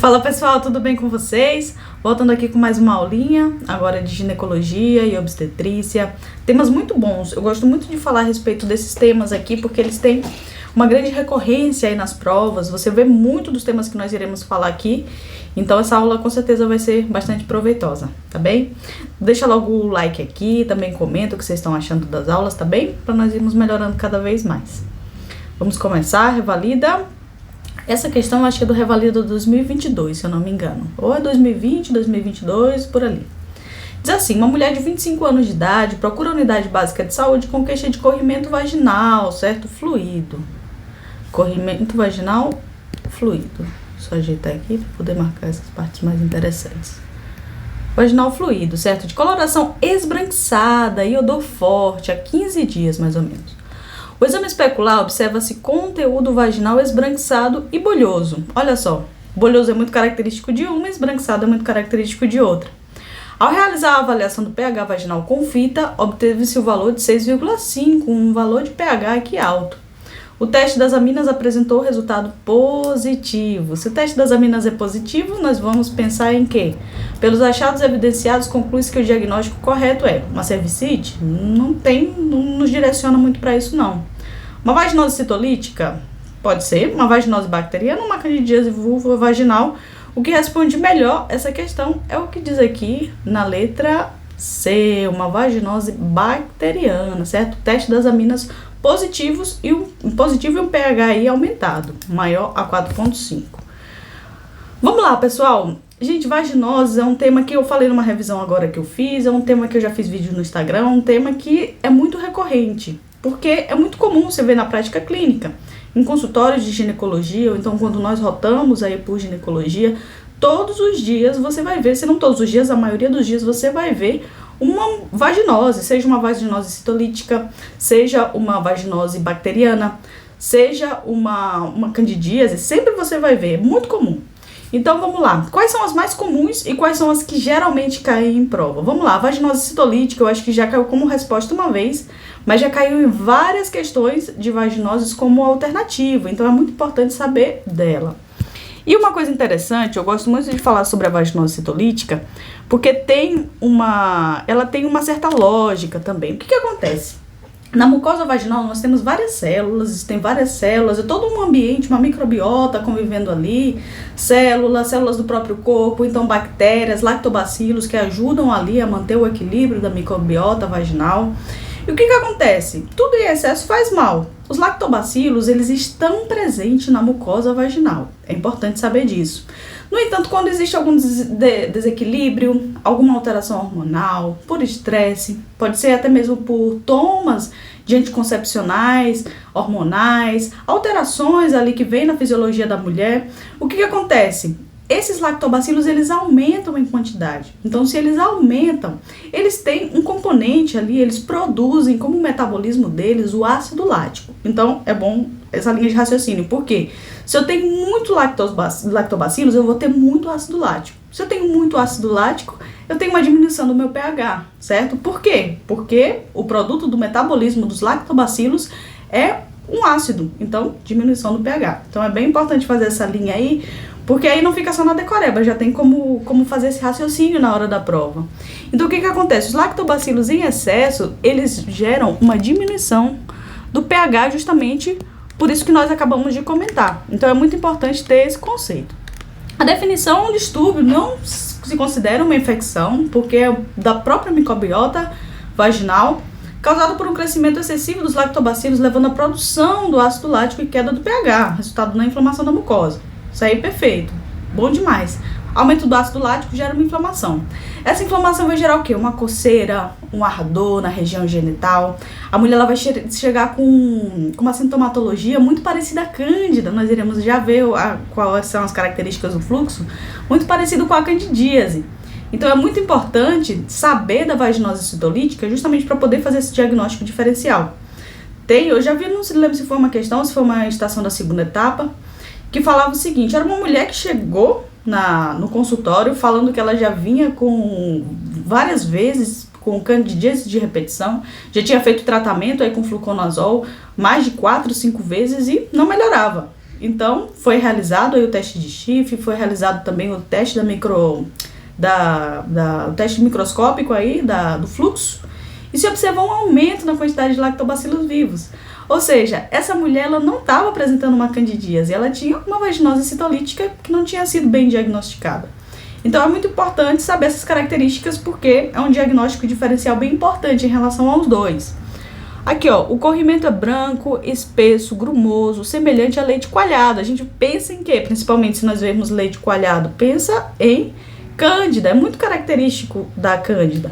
Fala pessoal, tudo bem com vocês? Voltando aqui com mais uma aulinha, agora de ginecologia e obstetrícia. Temas muito bons, eu gosto muito de falar a respeito desses temas aqui, porque eles têm uma grande recorrência aí nas provas. Você vê muito dos temas que nós iremos falar aqui, então essa aula com certeza vai ser bastante proveitosa, tá bem? Deixa logo o like aqui, também comenta o que vocês estão achando das aulas, tá bem? Para nós irmos melhorando cada vez mais. Vamos começar, revalida. Essa questão eu acho que é do Revalida 2022, se eu não me engano. Ou é 2020, 2022, por ali. Diz assim, uma mulher de 25 anos de idade procura a unidade básica de saúde com queixa de corrimento vaginal, certo? Fluido. Corrimento vaginal fluido. Só ajeitar aqui para poder marcar essas partes mais interessantes. Vaginal fluido, certo? De coloração esbranquiçada e odor forte, há 15 dias mais ou menos. O exame especular observa-se conteúdo vaginal esbranquiçado e bolhoso. Olha só, bolhoso é muito característico de uma, esbranquiçado é muito característico de outra. Ao realizar a avaliação do pH vaginal com fita, obteve-se o valor de 6,5, um valor de pH aqui alto. O teste das aminas apresentou resultado positivo. Se o teste das aminas é positivo, nós vamos pensar em quê? Pelos achados evidenciados, conclui-se que o diagnóstico correto é uma cervicite? Não nos direciona muito para isso não. Uma vaginose citolítica? Pode ser. Uma vaginose bacteriana ou uma candidíase vulvovaginal? O que responde melhor essa questão é o que diz aqui na letra C, uma vaginose bacteriana, certo? Teste das aminas positivos e um pH aí aumentado, maior a 4,5. Vamos lá, pessoal. Gente, vaginose é um tema que eu falei numa revisão agora que eu fiz, é um tema que eu já fiz vídeo no Instagram, é um tema que é muito recorrente, porque é muito comum você ver na prática clínica, em consultórios de ginecologia, ou então quando nós rotamos aí por ginecologia, todos os dias você vai ver, se não todos os dias, a maioria dos dias você vai ver uma vaginose, seja uma vaginose citolítica, seja uma vaginose bacteriana, seja uma candidíase, sempre você vai ver, é muito comum. Então vamos lá, quais são as mais comuns e quais são as que geralmente caem em prova? Vamos lá, a vaginose citolítica eu acho que já caiu como resposta uma vez, mas já caiu em várias questões de vaginoses como alternativa, então é muito importante saber dela. E uma coisa interessante, eu gosto muito de falar sobre a vaginose citolítica, porque ela tem uma certa lógica também. O que acontece? Na mucosa vaginal nós temos várias células, é todo um ambiente, uma microbiota convivendo ali, células do próprio corpo, então bactérias, lactobacilos que ajudam ali a manter o equilíbrio da microbiota vaginal. E o que acontece? Tudo em excesso faz mal. Os lactobacilos, eles estão presentes na mucosa vaginal. É importante saber disso. No entanto, quando existe algum desequilíbrio, alguma alteração hormonal, por estresse, pode ser até mesmo por tomas de anticoncepcionais, hormonais, alterações ali que vem na fisiologia da mulher, o que acontece? Esses lactobacilos, eles aumentam em quantidade. Então, se eles aumentam, eles têm um componente ali, eles produzem como metabolismo deles o ácido lático. Então, é bom essa linha de raciocínio. Por quê? Se eu tenho muito lactobacilos, eu vou ter muito ácido lático. Se eu tenho muito ácido lático, eu tenho uma diminuição do meu pH, certo? Por quê? Porque o produto do metabolismo dos lactobacilos é um ácido. Então, diminuição do pH. Então, é bem importante fazer essa linha aí, porque aí não fica só na decoreba, já tem como fazer esse raciocínio na hora da prova. Então, o que acontece? Os lactobacilos em excesso, eles geram uma diminuição do pH justamente por isso que nós acabamos de comentar. Então, é muito importante ter esse conceito. A definição de distúrbio não se considera uma infecção, porque é da própria microbiota vaginal, causado por um crescimento excessivo dos lactobacilos, levando à produção do ácido lático e queda do pH, resultado na inflamação da mucosa. Isso aí, perfeito. Bom demais. Aumento do ácido lático gera uma inflamação. Essa inflamação vai gerar o quê? Uma coceira, um ardor na região genital. A mulher ela vai chegar com uma sintomatologia muito parecida à cândida. Nós iremos já ver quais são as características do fluxo. Muito parecido com a candidíase. Então, é muito importante saber da vaginose citolítica justamente para poder fazer esse diagnóstico diferencial. Eu já vi, não se lembro se foi uma questão ou se foi uma estação da segunda etapa, que falava o seguinte, era uma mulher que chegou no consultório falando que ela já vinha com várias vezes com candidíase de repetição, já tinha feito tratamento aí com fluconazol mais de 4, 5 vezes e não melhorava. Então, foi realizado aí o teste de chifre, foi realizado também o teste o teste microscópico aí do fluxo, e se observou um aumento na quantidade de lactobacilos vivos. Ou seja, essa mulher ela não estava apresentando uma candidíase, ela tinha uma vaginose citolítica que não tinha sido bem diagnosticada. Então é muito importante saber essas características porque é um diagnóstico diferencial bem importante em relação aos dois. Aqui, ó, o corrimento é branco, espesso, grumoso, semelhante a leite coalhado. A gente pensa em quê? Principalmente se nós vemos leite coalhado, pensa em cândida, é muito característico da cândida.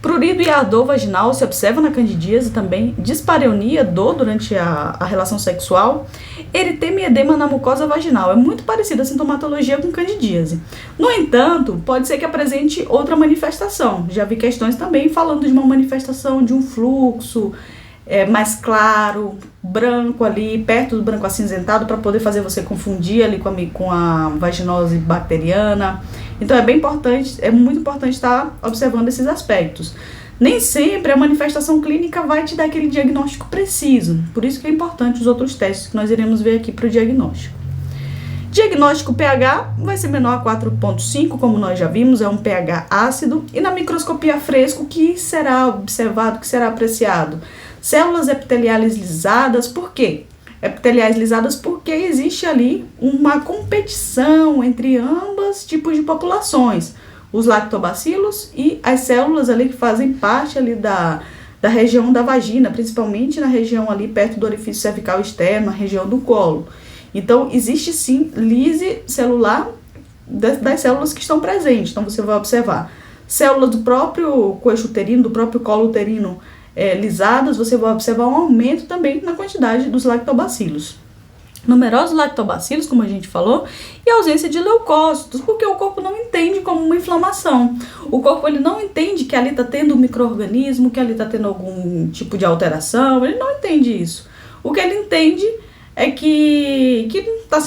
Prurido e ardor vaginal se observa na candidíase também, dispareunia, dor durante a relação sexual, eritema e edema na mucosa vaginal. É muito parecida a sintomatologia com candidíase. No entanto, pode ser que apresente outra manifestação. Já vi questões também falando de uma manifestação de um fluxo mais claro, branco ali, perto do branco acinzentado, para poder fazer você confundir ali com a vaginose bacteriana. Então é muito importante estar observando esses aspectos. Nem sempre a manifestação clínica vai te dar aquele diagnóstico preciso, por isso que é importante os outros testes que nós iremos ver aqui para o diagnóstico. Diagnóstico pH vai ser menor a 4,5, como nós já vimos, é um pH ácido, e na microscopia fresco, o que será observado, o que será apreciado? Células epiteliais lisadas, por quê? Epiteliais lisadas porque existe ali uma competição entre ambos tipos de populações, os lactobacilos e as células ali que fazem parte ali da região da vagina, principalmente na região ali perto do orifício cervical externo, na região do colo. Então, existe sim lise celular das células que estão presentes. Então, você vai observar células do próprio coxo uterino, do próprio colo uterino lisadas, você vai observar um aumento também na quantidade dos lactobacilos. Numerosos lactobacilos, como a gente falou, e a ausência de leucócitos, porque o corpo não entende como uma inflamação. O corpo ele não entende que ali está tendo um micro-organismo, que ali está tendo algum tipo de alteração, ele não entende isso. O que ele entende é que está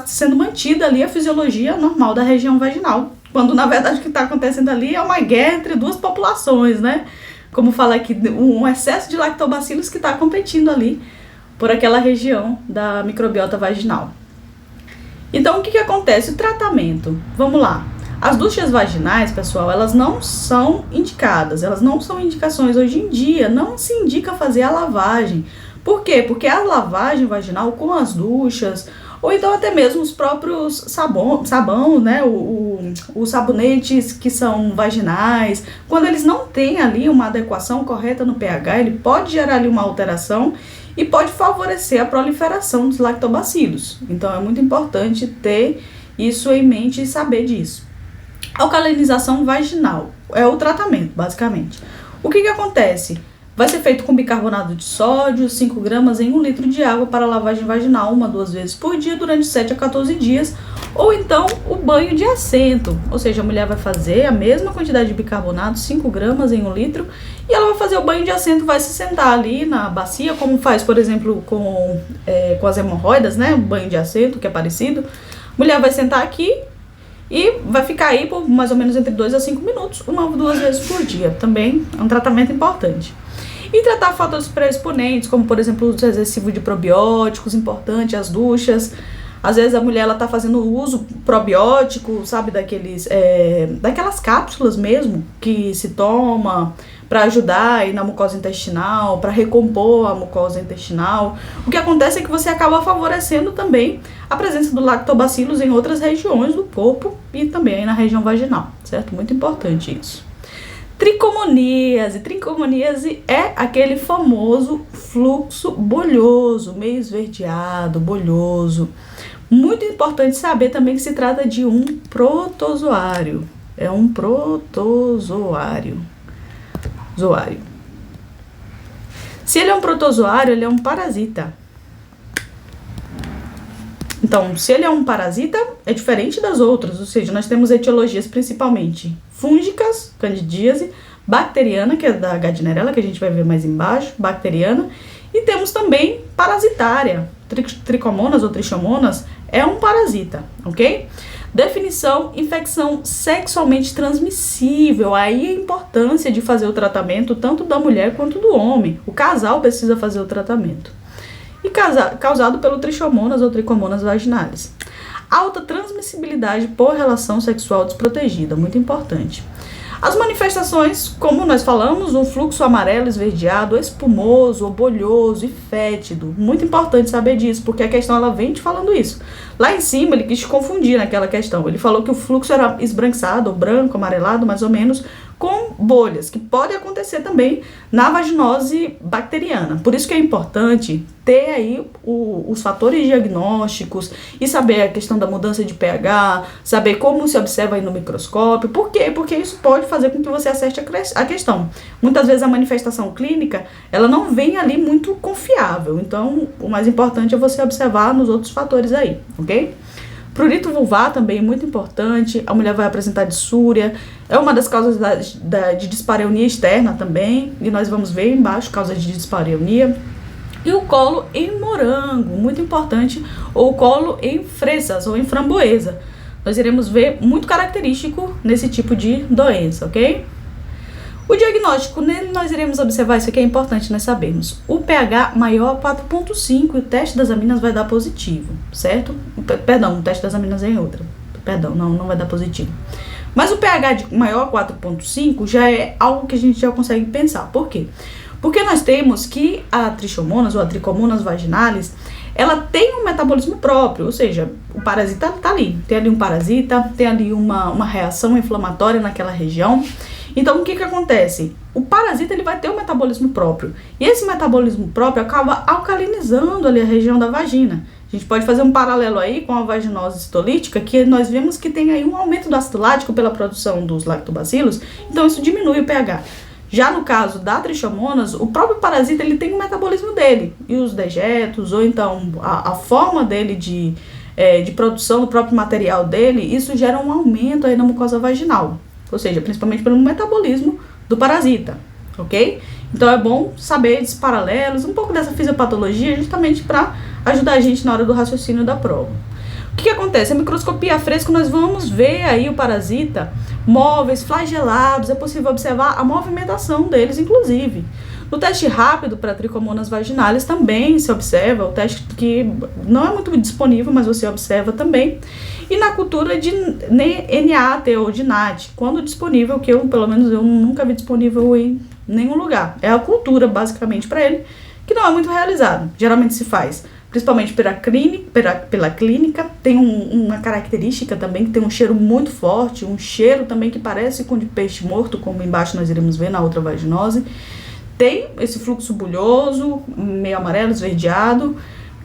sendo mantida ali a fisiologia normal da região vaginal, quando na verdade o que está acontecendo ali é uma guerra entre duas populações, né? Como fala aqui, um excesso de lactobacilos que está competindo ali por aquela região da microbiota vaginal. Então, o que acontece? O tratamento. Vamos lá. As duchas vaginais, pessoal, elas não são indicadas, elas não são indicações. Hoje em dia, não se indica fazer a lavagem. Por quê? Porque a lavagem vaginal com as duchas, ou então até mesmo os próprios sabão, né? Os sabonetes que são vaginais, quando eles não têm ali uma adequação correta no pH, ele pode gerar ali uma alteração e pode favorecer a proliferação dos lactobacilos. Então é muito importante ter isso em mente e saber disso. Alcalinização vaginal é o tratamento, basicamente. O que acontece? Vai ser feito com bicarbonato de sódio, 5 gramas em 1 litro de água para lavagem vaginal 1 a 2 vezes por dia durante 7 a 14 dias, ou então o banho de assento, ou seja, a mulher vai fazer a mesma quantidade de bicarbonato, 5 gramas em 1 litro, e ela vai fazer o banho de assento, vai se sentar ali na bacia, como faz, por exemplo, com as hemorroidas, né, o banho de assento, que é parecido. A mulher vai sentar aqui e vai ficar aí por mais ou menos entre 2 a 5 minutos, 1 a 2 vezes por dia, também é um tratamento importante. E tratar fatores predisponentes, como por exemplo o uso excessivo de probióticos, importante, as duchas. Às vezes a mulher ela tá fazendo uso probiótico, sabe, daquelas cápsulas mesmo que se toma para ajudar aí na mucosa intestinal, para recompor a mucosa intestinal. O que acontece é que você acaba favorecendo também a presença do lactobacilos em outras regiões do corpo e também na região vaginal, certo? Muito importante isso. Tricomoníase. Tricomoníase é aquele famoso fluxo bolhoso, meio esverdeado, bolhoso. Muito importante saber também que se trata de um protozoário. É um protozoário. Se ele é um protozoário, ele é um parasita. Então, se ele é um parasita, é diferente das outras, ou seja, nós temos etiologias principalmente fúngicas, candidíase, bacteriana, que é da Gardnerella, que a gente vai ver mais embaixo, bacteriana, e temos também parasitária, tricomonas ou trichomonas, é um parasita, ok? Definição, infecção sexualmente transmissível, aí a importância de fazer o tratamento tanto da mulher quanto do homem, o casal precisa fazer o tratamento. E causado pelo Trichomonas ou Trichomonas vaginalis. Alta transmissibilidade por relação sexual desprotegida, muito importante. As manifestações, como nós falamos, um fluxo amarelo esverdeado, espumoso, ou bolhoso e fétido. Muito importante saber disso, porque a questão ela vem te falando isso. Lá em cima ele quis te confundir naquela questão. Ele falou que o fluxo era esbranquiçado, ou branco, amarelado, mais ou menos, com bolhas, que pode acontecer também na vaginose bacteriana. Por isso que é importante ter aí os fatores diagnósticos e saber a questão da mudança de pH, saber como se observa aí no microscópio. Por quê? Porque isso pode fazer com que você acerte a questão. Muitas vezes a manifestação clínica, ela não vem ali muito confiável. Então, o mais importante é você observar nos outros fatores aí, ok? Prurito vulvar também é muito importante, a mulher vai apresentar dissúria, é uma das causas de dispareunia externa também, e nós vamos ver embaixo causas de dispareunia. E o colo em morango, muito importante, ou o colo em fresas ou em framboesa. Nós iremos ver muito característico nesse tipo de doença, ok? O diagnóstico, nele nós iremos observar, isso aqui é importante nós sabermos. O pH maior 4,5 e o teste das aminas vai dar positivo, certo? Perdão, o teste das aminas é em outra. Perdão, não vai dar positivo. Mas o pH de maior 4,5 já é algo que a gente já consegue pensar. Por quê? Porque nós temos que a Trichomonas ou a Trichomonas vaginalis, ela tem um metabolismo próprio, ou seja, o parasita está ali. Tem ali um parasita, tem ali uma reação inflamatória naquela região. Então, o que acontece? O parasita ele vai ter um metabolismo próprio. E esse metabolismo próprio acaba alcalinizando ali a região da vagina. A gente pode fazer um paralelo aí com a vaginose citolítica, que nós vemos que tem aí um aumento do ácido lático pela produção dos lactobacilos. Então, isso diminui o pH. Já no caso da Trichomonas, o próprio parasita ele tem um metabolismo dele. E os dejetos, ou então a forma dele de produção do próprio material dele, isso gera um aumento aí na mucosa vaginal. Ou seja, principalmente pelo metabolismo do parasita, ok? Então é bom saber esses paralelos, um pouco dessa fisiopatologia, justamente para ajudar a gente na hora do raciocínio da prova. O que acontece? A microscopia a fresco nós vamos ver aí o parasita, móveis, flagelados, é possível observar a movimentação deles, inclusive. No teste rápido para Trichomonas vaginalis também se observa, o teste que não é muito disponível, mas você observa também. E na cultura de NAT ou de NAT, quando disponível, que pelo menos eu nunca vi disponível em nenhum lugar. É a cultura, basicamente, para ele, que não é muito realizado. Geralmente se faz, principalmente pela clínica, tem uma característica também, que tem um cheiro muito forte, um cheiro também que parece com de peixe morto, como embaixo nós iremos ver na outra vaginose. Tem esse fluxo bulhoso, meio amarelo, esverdeado,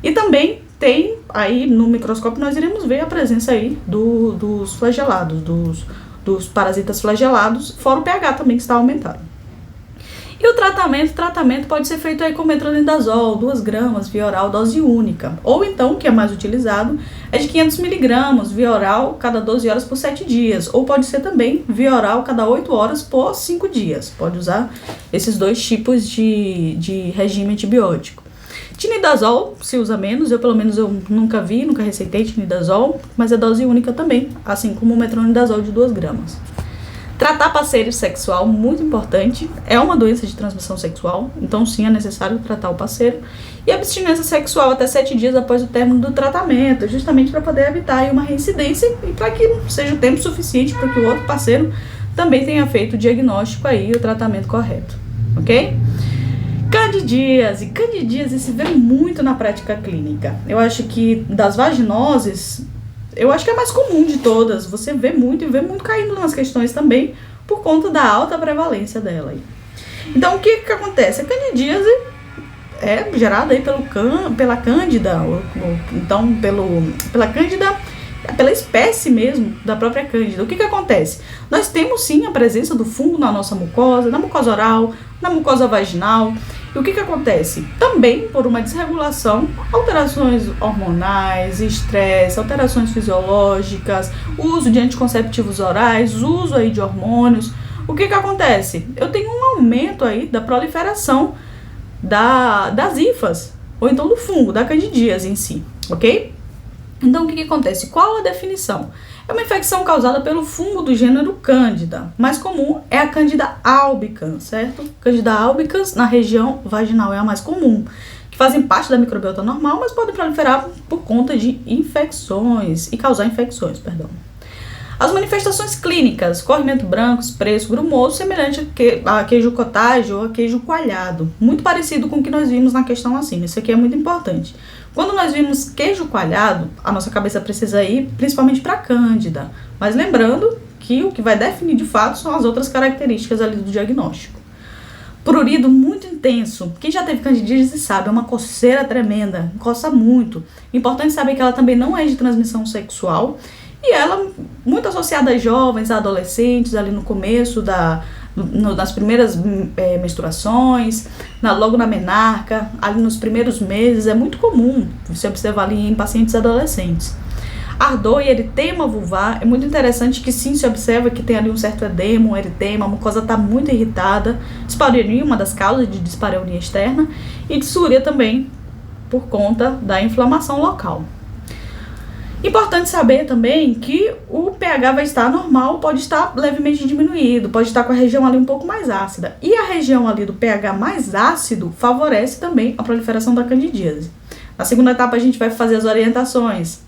e também tem aí no microscópio nós iremos ver a presença aí dos flagelados, dos parasitas flagelados, fora o pH também que está aumentado. E o tratamento pode ser feito aí com metronidazol, 2 gramas via oral, dose única. Ou então, que é mais utilizado, é de 500 miligramas via oral cada 12 horas por 7 dias. Ou pode ser também via oral cada 8 horas por 5 dias. Pode usar esses dois tipos de regime antibiótico. Tinidazol se usa menos, pelo menos eu nunca receitei tinidazol, mas é dose única também, assim como o metronidazol de 2 gramas. Tratar parceiro sexual, muito importante, é uma doença de transmissão sexual, então sim, é necessário tratar o parceiro. E abstinência sexual até 7 dias após o término do tratamento, justamente para poder evitar aí uma reincidência e para que seja tempo suficiente para que o outro parceiro também tenha feito o diagnóstico aí e o tratamento correto, ok? Candidíase se vê muito na prática clínica. Eu acho que das vaginoses, eu acho que é a mais comum de todas. Você vê muito caindo nas questões também, por conta da alta prevalência dela aí. Então, o que acontece? A candidíase é gerada aí pela cândida, então pela espécie mesmo da própria cândida. O que acontece? Nós temos sim a presença do fungo na nossa mucosa, na mucosa oral, na mucosa vaginal. E o que acontece? Também por uma desregulação, alterações hormonais, estresse, alterações fisiológicas, uso de anticonceptivos orais, uso aí de hormônios. O que acontece? Eu tenho um aumento aí da proliferação das hifas, ou então do fungo, da candidíase em si, ok? Então, o que acontece? Qual a definição? É uma infecção causada pelo fungo do gênero Cândida. Mais comum é a Candida albicans, certo? Candida albicans na região vaginal é a mais comum, que fazem parte da microbiota normal, mas podem proliferar por conta de infecções e causar infecções, perdão. As manifestações clínicas, corrimento branco, espresso, grumoso, semelhante a queijo cottage ou a queijo coalhado, muito parecido com o que nós vimos na questão acima. Isso aqui é muito importante. Quando nós vimos queijo coalhado, a nossa cabeça precisa ir principalmente para a cândida, mas lembrando que o que vai definir de fato são as outras características ali do diagnóstico. Prurido muito intenso. Quem já teve candidíase sabe, é uma coceira tremenda, coça muito. Importante saber que ela também não é de transmissão sexual e ela muito associada a jovens, a adolescentes, ali no começo nas primeiras menstruações, logo na menarca, ali nos primeiros meses, é muito comum você observar ali em pacientes adolescentes. Ardor e eritema vulvar, é muito interessante que sim, se observa que tem ali um certo edema, um eritema, a mucosa está muito irritada, dispareunia, uma das causas de dispareunia externa, e dissúria também, por conta da inflamação local. Importante saber também que o pH vai estar normal, pode estar levemente diminuído, pode estar com a região ali um pouco mais ácida. E a região ali do pH mais ácido favorece também a proliferação da candidíase. Na segunda etapa a gente vai fazer as orientações.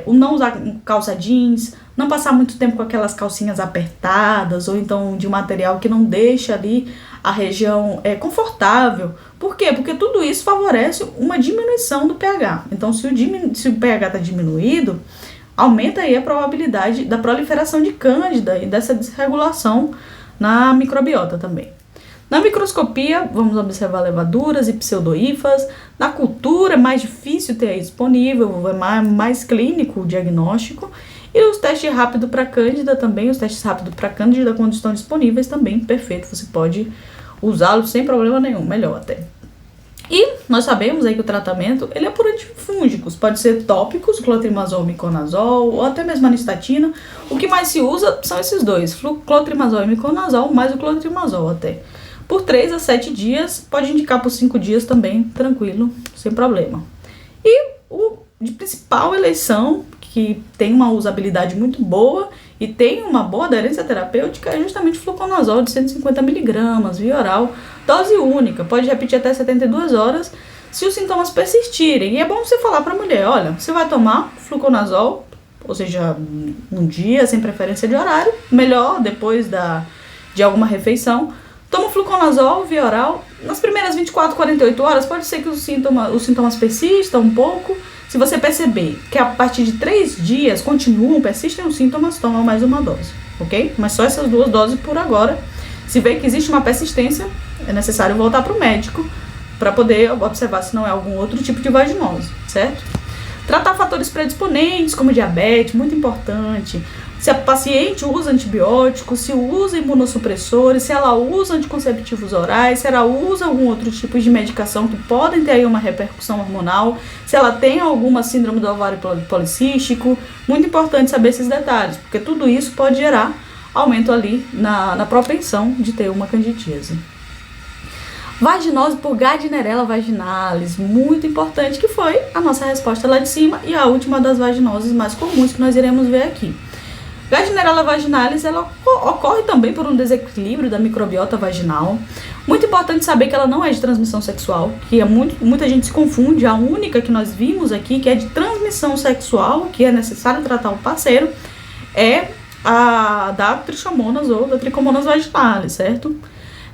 O não usar calça jeans, não passar muito tempo com aquelas calcinhas apertadas ou então de material que não deixa ali a região confortável. Por quê? Porque tudo isso favorece uma diminuição do pH. Então, se o pH está diminuído, aumenta aí a probabilidade da proliferação de cândida e dessa desregulação na microbiota também. Na microscopia, vamos observar levaduras e pseudohifas. Na cultura, é mais difícil ter aí disponível, é mais clínico o diagnóstico. E os testes rápidos para cândida também, os testes rápidos para cândida, quando estão disponíveis, também, perfeito. Você pode usá-los sem problema nenhum, melhor até. E nós sabemos aí que o tratamento, ele é por antifúngicos, pode ser tópicos, clotrimazol, miconazol, ou até mesmo anistatina. O que mais se usa são esses dois, clotrimazol e miconazol, mais o clotrimazol até. Por 3 a 7 dias, pode indicar por 5 dias também, tranquilo, sem problema. E o de principal eleição, que tem uma usabilidade muito boa e tem uma boa aderência terapêutica, é justamente o fluconazol de 150 mg, via oral, dose única, pode repetir até 72 horas se os sintomas persistirem. E é bom você falar para a mulher, olha, você vai tomar fluconazol, ou seja, um dia, sem preferência de horário, melhor depois de alguma refeição, toma o fluconazol via oral, nas primeiras 24, 48 horas, pode ser que os sintomas persistam um pouco. Se você perceber que a partir de 3 dias persistem os sintomas, toma mais uma dose, ok? Mas só essas 2 doses por agora. Se vê que existe uma persistência, é necessário voltar para o médico para poder observar se não é algum outro tipo de vaginose, certo? Tratar fatores predisponentes, como diabetes, muito importante. Se a paciente usa antibióticos, se usa imunossupressores, se ela usa anticonceptivos orais, se ela usa algum outro tipo de medicação que podem ter aí uma repercussão hormonal, se ela tem alguma síndrome do ovário policístico. Muito importante saber esses detalhes, porque tudo isso pode gerar aumento ali na propensão de ter uma candidíase. Vaginose por Gardnerella vaginalis, muito importante, que foi a nossa resposta lá de cima e a última das vaginoses mais comuns que nós iremos ver aqui. Gardnerella vaginalis, ela ocorre também por um desequilíbrio da microbiota vaginal. Muito importante saber que ela não é de transmissão sexual, que muita gente se confunde. A única que nós vimos aqui, que é de transmissão sexual, que é necessário tratar o parceiro, é a da trichomonas ou da trichomonas vaginalis, certo?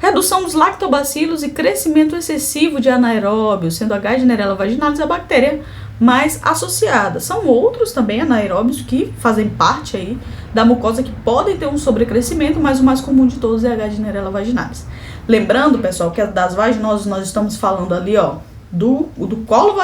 Redução dos lactobacilos e crescimento excessivo de anaeróbios, sendo a Gardnerella vaginalis a bactéria mais associada. São outros também anaeróbios que fazem parte aí da mucosa que podem ter um sobrecrescimento, mas o mais comum de todos é a Gardnerella vaginalis. Lembrando, pessoal, que das vaginoses nós estamos falando ali, ó, do colo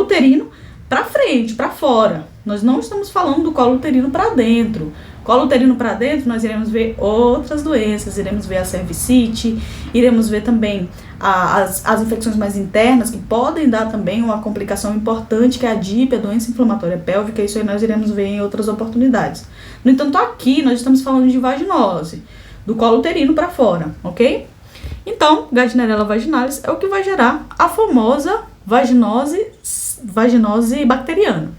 uterino para frente, para fora. Nós não estamos falando do colo uterino para dentro. Colo uterino para dentro, nós iremos ver outras doenças, iremos ver a cervicite, iremos ver também as infecções mais internas, que podem dar também uma complicação importante, que é a DIP, a doença inflamatória pélvica. Isso aí nós iremos ver em outras oportunidades. No entanto, aqui nós estamos falando de vaginose, do colo uterino para fora, ok? Então, Gardnerella vaginalis é o que vai gerar a famosa vaginose bacteriana.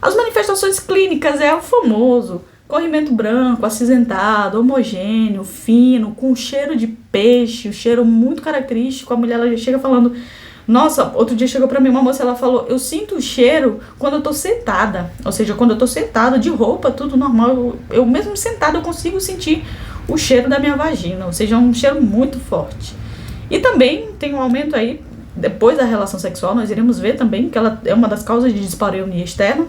As manifestações clínicas é o famoso Corrimento branco, acinzentado, homogêneo, fino, com cheiro de peixe, um cheiro muito característico. A mulher ela já chega falando, nossa, outro dia chegou pra mim uma moça, ela falou, eu sinto o cheiro quando eu tô sentada. Ou seja, quando eu tô sentada, de roupa, tudo normal, eu mesmo sentada eu consigo sentir o cheiro da minha vagina. Ou seja, é um cheiro muito forte. E também tem um aumento aí, depois da relação sexual, nós iremos ver também que ela é uma das causas de dispareunia externa.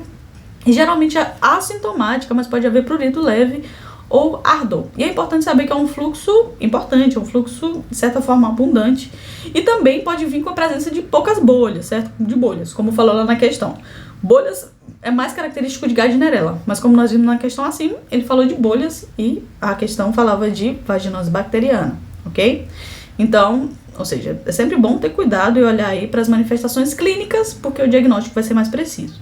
E geralmente é assintomática, mas pode haver prurito leve ou ardor. E é importante saber que é um fluxo importante, é um fluxo, de certa forma, abundante. E também pode vir com a presença de poucas bolhas, certo? De bolhas, como falou lá na questão. Bolhas é mais característico de Gardnerella, mas como nós vimos na questão acima, ele falou de bolhas e a questão falava de vaginose bacteriana, ok? Então, ou seja, é sempre bom ter cuidado e olhar aí para as manifestações clínicas, porque o diagnóstico vai ser mais preciso.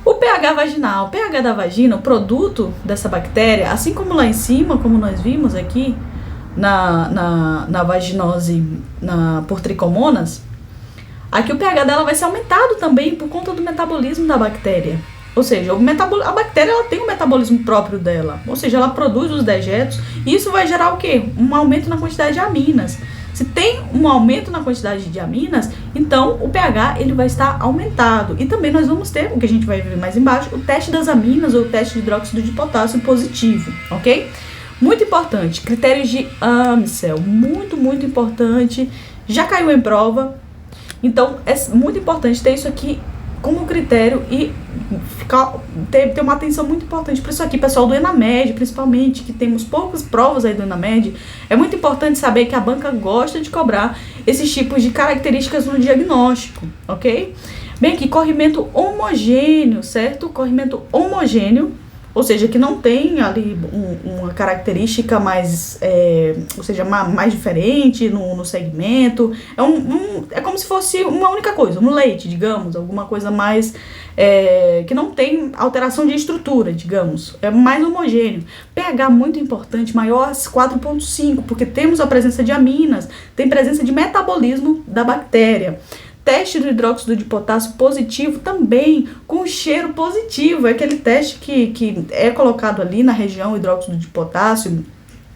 O pH vaginal, o pH da vagina, o produto dessa bactéria, assim como lá em cima, como nós vimos aqui na vaginose por tricomonas, aqui o pH dela vai ser aumentado também por conta do metabolismo da bactéria. Ou seja, a bactéria ela tem um metabolismo próprio dela, ou seja, ela produz os dejetos e isso vai gerar o quê? Um aumento na quantidade de aminas. Se tem um aumento na quantidade de aminas, então o pH ele vai estar aumentado. E também nós vamos ter, o que a gente vai ver mais embaixo, o teste das aminas ou o teste de hidróxido de potássio positivo, ok? Muito importante, critérios de Amsel, muito, muito importante, já caiu em prova, então é muito importante ter isso aqui como critério e ter uma atenção muito importante para isso aqui, pessoal do ENAMED, principalmente, que temos poucas provas aí do ENAMED, é muito importante saber que a banca gosta de cobrar esses tipos de características no diagnóstico, ok? Bem aqui, corrimento homogêneo, certo? Corrimento homogêneo, ou seja, que não tem ali uma característica mais, ou seja, mais diferente no segmento. É como se fosse uma única coisa, um leite, digamos, alguma coisa mais, que não tem alteração de estrutura, digamos. É mais homogêneo. pH muito importante, maior 4,5, porque temos a presença de aminas, tem presença de metabolismo da bactéria. Teste do hidróxido de potássio positivo também, com cheiro positivo. É aquele teste que é colocado ali na região hidróxido de potássio,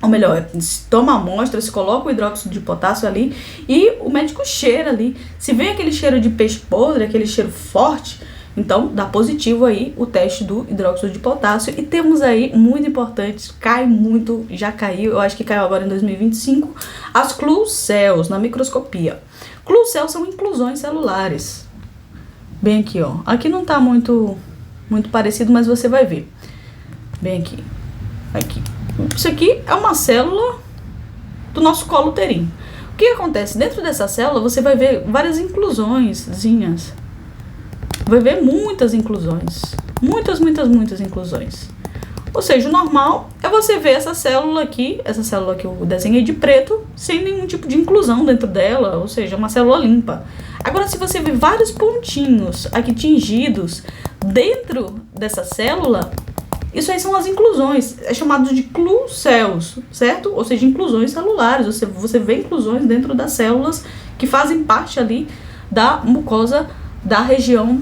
ou melhor, se toma a amostra, se coloca o hidróxido de potássio ali e o médico cheira ali. Se vem aquele cheiro de peixe podre, aquele cheiro forte, então dá positivo aí o teste do hidróxido de potássio. E temos aí, muito importante, cai muito, já caiu, eu acho que caiu agora em 2025, as Clue-Cells na microscopia. Clue-Cells são inclusões celulares. Bem aqui, ó. Aqui não tá muito parecido, mas você vai ver. Bem aqui. Aqui. Isso aqui é uma célula do nosso colo uterino. O que acontece? Dentro dessa célula, você vai ver várias inclusõezinhas. Vai ver muitas inclusões. Muitas inclusões. Ou seja, o normal é você ver essa célula aqui que eu desenhei de preto, sem nenhum tipo de inclusão dentro dela, ou seja, uma célula limpa. Agora, se você vê vários pontinhos aqui tingidos dentro dessa célula, isso aí são as inclusões, é chamado de Clue-Cells, certo? Ou seja, inclusões celulares, você vê inclusões dentro das células que fazem parte ali da mucosa da região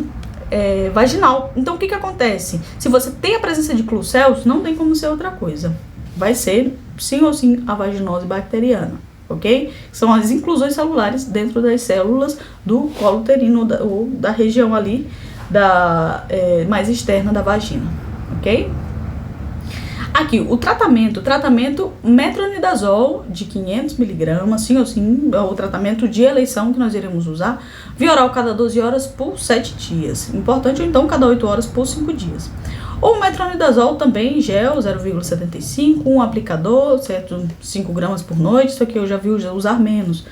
vaginal. Então, o que acontece? Se você tem a presença de Clue-Cells, não tem como ser outra coisa. Vai ser, sim ou sim, a vaginose bacteriana, ok? São as inclusões celulares dentro das células do colo uterino ou da região ali mais externa da vagina, ok? Aqui, o tratamento metronidazol de 500 mg, sim ou sim, é o tratamento de eleição que nós iremos usar, via oral cada 12 horas por 7 dias. Importante, ou então, cada 8 horas por 5 dias. Ou metronidazol também, gel 0,75, um aplicador, certo? 5 gramas por noite, isso aqui eu já vi usar menos.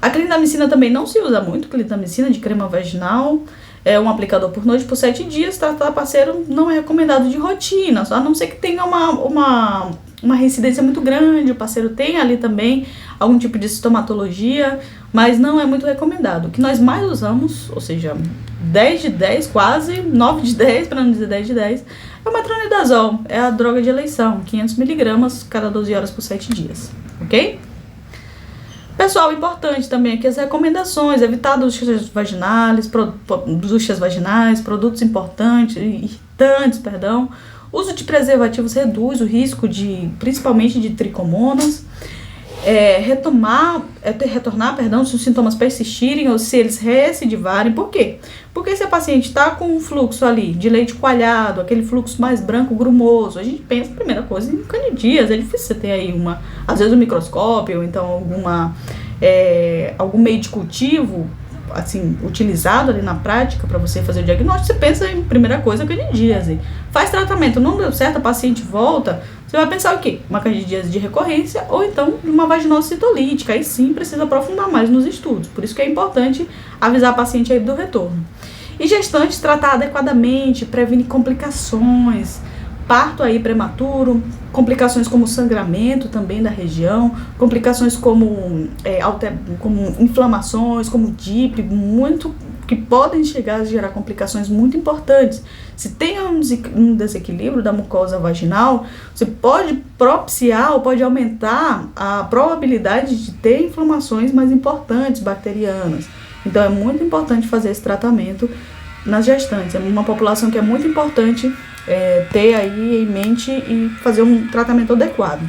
A clindamicina também não se usa muito, clindamicina de crema vaginal, é um aplicador por noite por 7 dias, tratar parceiro não é recomendado de rotina, a não ser que tenha uma reincidência muito grande, o parceiro tem ali também algum tipo de sintomatologia, mas não é muito recomendado. O que nós mais usamos, ou seja, 10 de 10, quase 9 de 10, para não dizer 10 de 10, é o metronidazol, é a droga de eleição, 500 mg cada 12 horas por 7 dias, ok? Pessoal, importante também aqui as recomendações, evitar duchas vaginais, produtos irritantes, Uso de preservativos reduz o risco principalmente de tricomonas. Retornar, se os sintomas persistirem ou se eles recidivarem. Por quê? Porque se a paciente está com um fluxo ali de leite coalhado, aquele fluxo mais branco, grumoso, a gente pensa, primeira coisa, em candidíase. É difícil você ter aí às vezes um microscópio, ou então algum meio de cultivo, assim, utilizado ali na prática para você fazer o diagnóstico. Você pensa em primeira coisa, candidíase. Faz tratamento, não deu certo, a paciente volta, você vai pensar o quê? Uma candidíase de recorrência ou então uma vaginose citolítica. Aí sim precisa aprofundar mais nos estudos. Por isso que é importante avisar a paciente aí do retorno. E gestantes tratar adequadamente, previne complicações, parto aí prematuro, complicações como sangramento também da região, complicações como inflamações, como DIP, que podem chegar a gerar complicações muito importantes. Se tem um desequilíbrio da mucosa vaginal, você pode propiciar ou pode aumentar a probabilidade de ter inflamações mais importantes, bacterianas. Então é muito importante fazer esse tratamento nas gestantes. É uma população que é muito importante ter aí em mente e fazer um tratamento adequado.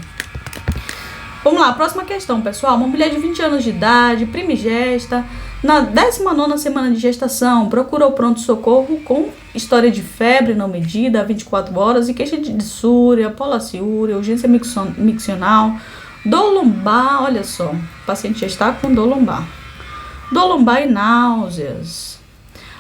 Vamos lá, próxima questão, pessoal. Uma mulher de 20 anos de idade, primigesta, na 19ª semana de gestação, procura o pronto-socorro com história de febre não medida há 24 horas e queixa de dissúria, polaciúria, urgência miccional, dor lombar, olha só, o paciente já está com dor lombar e náuseas.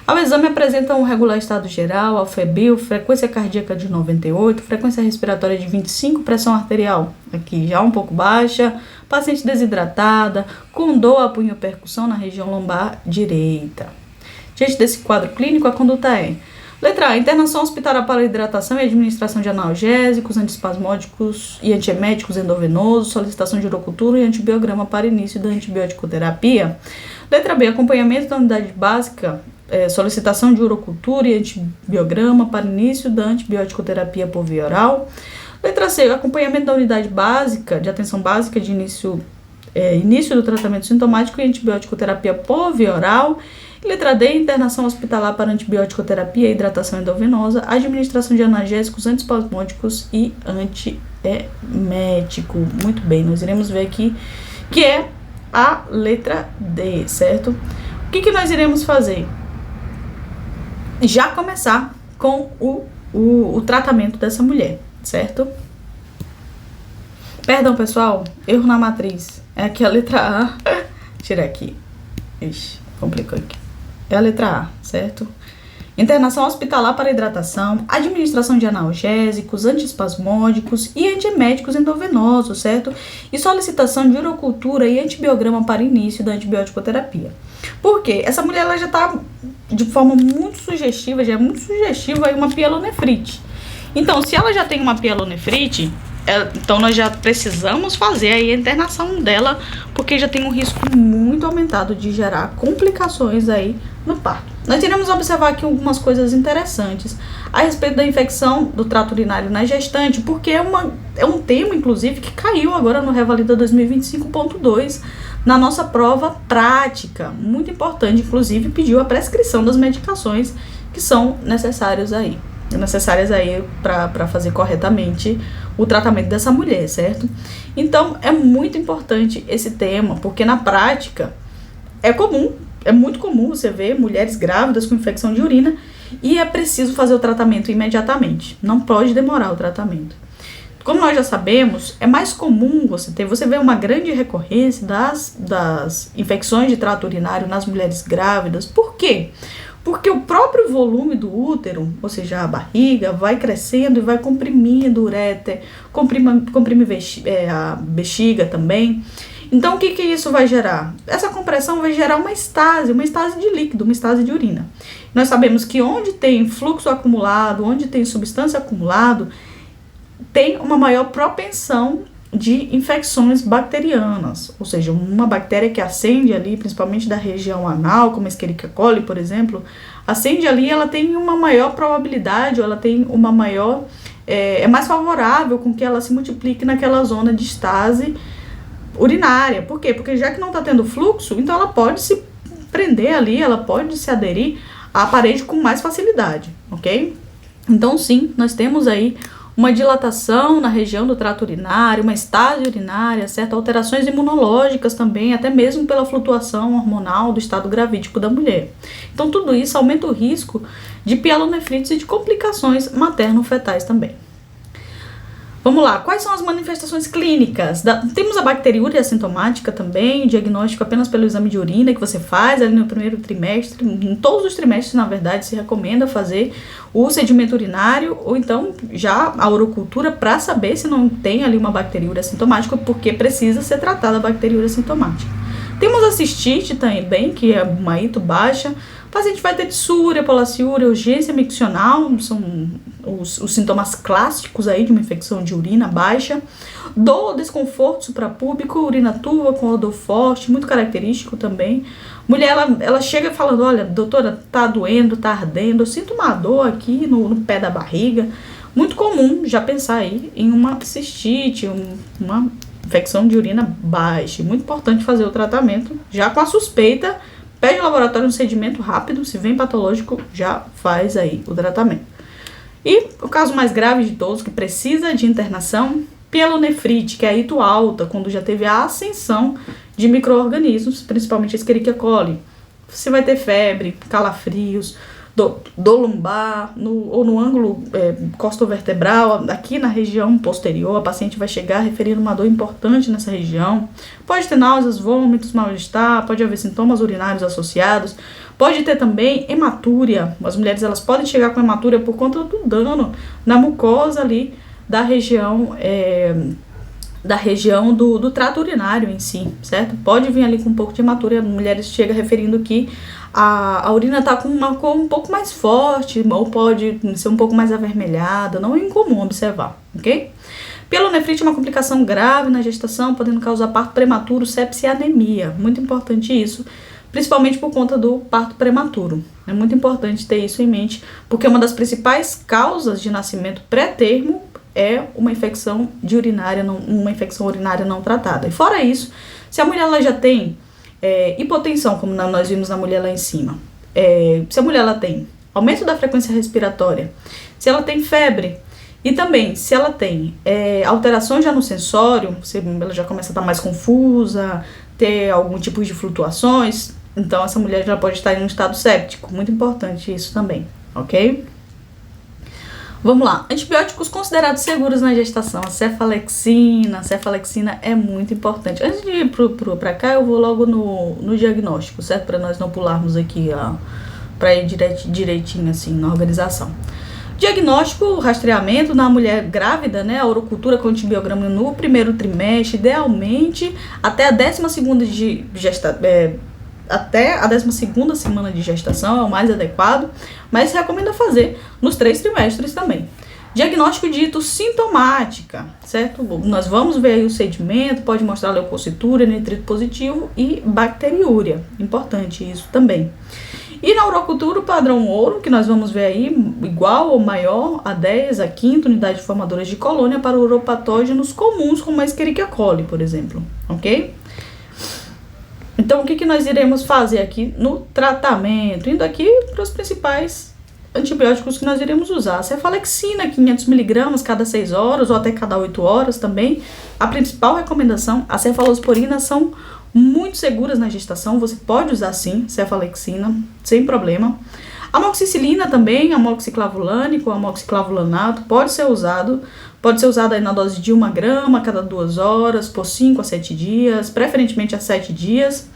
Ao exame apresenta um regular estado geral, alfebril, frequência cardíaca de 98, frequência respiratória de 25, pressão arterial aqui já um pouco baixa, paciente desidratada, com dor à punho-percussão na região lombar direita. Diante desse quadro clínico, a conduta é: letra A, internação hospitalar para hidratação e administração de analgésicos, antiespasmódicos e antieméticos endovenosos, solicitação de urocultura e antibiograma para início da antibiótico-terapia. Letra B, acompanhamento da unidade básica, solicitação de urocultura e antibiograma para início da antibiótico-terapia por via oral. Letra C, acompanhamento da unidade básica, de atenção básica de início do tratamento sintomático e antibiótico-terapia por via oral. E letra D, internação hospitalar para antibiótico-terapia e hidratação endovenosa, administração de analgésicos, antiespasmódicos e antiemético. Muito bem, nós iremos ver aqui que é a letra D, certo? O que nós iremos fazer? Já começar com o tratamento dessa mulher, certo? Perdão, pessoal, erro na matriz. É aqui a letra A. Tira aqui. Ixi, complicou aqui. É a letra A, certo? Internação hospitalar para hidratação, administração de analgésicos, antiespasmódicos e antieméticos endovenosos, certo? E solicitação de urocultura e antibiograma para início da antibiótico-terapia. Por quê? Essa mulher ela já está de forma muito sugestiva, já é muito sugestiva aí uma pielonefrite. Então, se ela já tem uma pielonefrite, então nós já precisamos fazer aí a internação dela, porque já tem um risco muito aumentado de gerar complicações aí no parto. Nós iremos observar aqui algumas coisas interessantes a respeito da infecção do trato urinário na gestante, porque é um tema, inclusive, que caiu agora no Revalida 2025.2 na nossa prova prática. Muito importante, inclusive, pediu a prescrição das medicações que são necessárias aí para fazer corretamente o tratamento dessa mulher, certo? Então, é muito importante esse tema, porque na prática é muito comum você ver mulheres grávidas com infecção de urina e é preciso fazer o tratamento imediatamente. Não pode demorar o tratamento. Como nós já sabemos, é mais comum você ver uma grande recorrência das infecções de trato urinário nas mulheres grávidas. Por quê? Porque o próprio volume do útero, ou seja, a barriga, vai crescendo e vai comprimindo o uréter, comprime a bexiga também. Então, o que isso vai gerar? Essa compressão vai gerar uma estase de líquido, uma estase de urina. Nós sabemos que onde tem fluxo acumulado, onde tem substância acumulada, tem uma maior propensão de infecções bacterianas, ou seja, uma bactéria que acende ali, principalmente da região anal, como a Escherichia coli, por exemplo, acende ali, ela tem uma maior probabilidade, ou ela tem uma maior, é mais favorável com que ela se multiplique naquela zona de estase urinária. Por quê? Porque já que não está tendo fluxo, então ela pode se prender ali, ela pode se aderir à parede com mais facilidade, ok? Então sim, nós temos aí uma dilatação na região do trato urinário, uma estase urinária, certo? Alterações imunológicas também, até mesmo pela flutuação hormonal do estado gravídico da mulher. Então, tudo isso aumenta o risco de pielonefrites e de complicações materno-fetais também. Vamos lá, quais são as manifestações clínicas? Temos a bacteriúria assintomática também, diagnóstico apenas pelo exame de urina que você faz ali no primeiro trimestre. Em todos os trimestres, na verdade, se recomenda fazer o sedimento urinário ou então já a urocultura para saber se não tem ali uma bacteriúria assintomática, porque precisa ser tratada a bacteriúria assintomática. Temos a cistite também, que é uma ito baixa. O paciente vai ter dissúria, polaciúria, urgência miccional, são os sintomas clássicos aí de uma infecção de urina baixa. Dor, desconforto suprapúbico, urina turva com odor forte, muito característico também. Mulher, ela chega falando, olha, doutora, tá doendo, tá ardendo, eu sinto uma dor aqui no pé da barriga. Muito comum já pensar aí em uma cistite, uma infecção de urina baixa. Muito importante fazer o tratamento já com a suspeita. Pede o laboratório um sedimento rápido, se vem patológico, já faz aí o tratamento. E o caso mais grave de todos, que precisa de internação, pielonefrite, que é a ito alta, quando já teve a ascensão de micro-organismos, principalmente a Escherichia coli. Você vai ter febre, calafrios, dor lombar, ou no ângulo costovertebral, aqui na região posterior, a paciente vai chegar referindo uma dor importante nessa região. Pode ter náuseas, vômitos, mal-estar, pode haver sintomas urinários associados, pode ter também hematúria. As mulheres elas podem chegar com hematúria por conta do dano na mucosa ali da região do trato urinário em si, certo? Pode vir ali com um pouco de hematúria, mulheres chegam referindo que a urina está com uma cor um pouco mais forte, ou pode ser um pouco mais avermelhada, não é incomum observar, ok? Pielonefrite é uma complicação grave na gestação, podendo causar parto prematuro, sepsia e anemia. Muito importante isso, principalmente por conta do parto prematuro. É muito importante ter isso em mente, porque uma das principais causas de nascimento pré-termo é uma infecção uma infecção urinária não tratada. E fora isso, se a mulher ela já tem hipotensão, como nós vimos na mulher lá em cima, se a mulher ela tem aumento da frequência respiratória, se ela tem febre, e também se ela tem alterações já no sensório, ela já começa a estar mais confusa, ter algum tipo de flutuações, então essa mulher já pode estar em um estado séptico. Muito importante isso também, ok? Vamos lá, antibióticos considerados seguros na gestação, a cefalexina é muito importante. Antes de ir para cá, eu vou logo no diagnóstico, certo? Para nós não pularmos aqui, para ir direitinho assim na organização. Diagnóstico, rastreamento na mulher grávida, né? A urocultura com antibiograma no primeiro trimestre, idealmente até a 12ª até a 12ª semana de gestação é o mais adequado, mas se recomenda fazer nos 3 trimestres também. Diagnóstico dito sintomática, certo? Nós vamos ver aí o sedimento, pode mostrar leucocitura, nitrito positivo e bacteriúria, importante isso também. E na urocultura, o padrão ouro, que nós vamos ver aí, igual ou maior a 10 a 5ª unidade formadora de colônia para uropatógenos comuns, como a Escherichia coli, por exemplo, ok? Então, o que nós iremos fazer aqui no tratamento? Indo aqui para os principais antibióticos que nós iremos usar. Cefalexina, 500mg cada 6 horas ou até cada 8 horas também. A principal recomendação, as cefalosporinas são muito seguras na gestação, você pode usar sim, cefalexina, sem problema. Amoxicilina também, amoxiclavulânico, amoxiclavulanato, pode ser usado aí na dose de 1 grama a cada 2 horas, por 5 a 7 dias, preferentemente a 7 dias.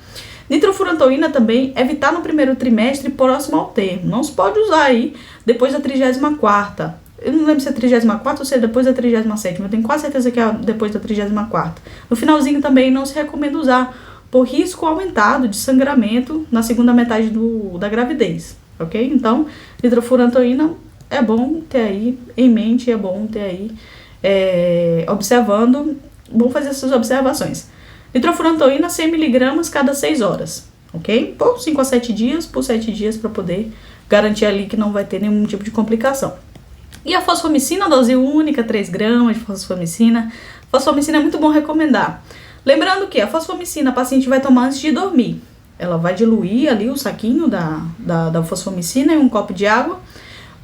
Nitrofurantoína também, evitar no primeiro trimestre próximo ao termo. Não se pode usar aí depois da 34ª. Eu não lembro se é 34ª ou se é depois da 37ª, eu tenho quase certeza que é depois da 34ª. No finalzinho também não se recomenda usar, por risco aumentado de sangramento na segunda metade da gravidez, ok? Então, nitrofurantoína é bom ter aí em mente, é bom ter aí observando, bom fazer essas observações. Nitrofurantoína 100mg cada 6 horas, ok? Por 5 a 7 dias, por 7 dias para poder garantir ali que não vai ter nenhum tipo de complicação. E a fosfomicina, dose única, 3 gramas de fosfomicina. Fosfomicina é muito bom recomendar. Lembrando que a fosfomicina a paciente vai tomar antes de dormir. Ela vai diluir ali o saquinho da fosfomicina em um copo de água,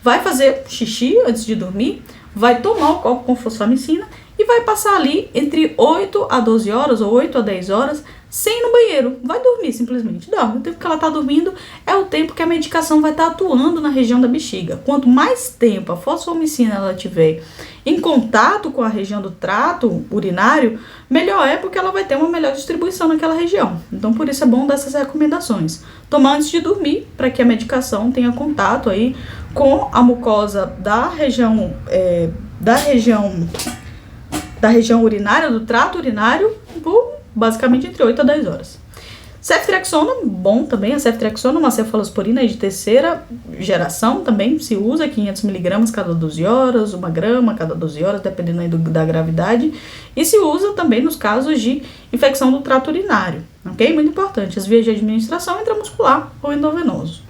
vai fazer xixi antes de dormir, vai tomar o copo com fosfamicina e vai passar ali entre 8 a 12 horas ou 8 a 10 horas sem ir no banheiro. Vai dormir simplesmente. Dorme. O tempo que ela está dormindo é o tempo que a medicação vai estar atuando na região da bexiga. Quanto mais tempo a fosfomicina ela tiver em contato com a região do trato urinário, melhor é, porque ela vai ter uma melhor distribuição naquela região. Então, por isso é bom dessas recomendações. Tomar antes de dormir, para que a medicação tenha contato aí com a mucosa da região urinária, do trato urinário, por basicamente entre 8 a 10 horas. Ceftriaxona, bom também. A ceftriaxona é uma cefalosporina de terceira geração, também se usa 500mg cada 12 horas, 1 grama cada 12 horas, dependendo aí da gravidade. E se usa também nos casos de infecção do trato urinário, ok? Muito importante. As vias de administração intramuscular ou endovenoso.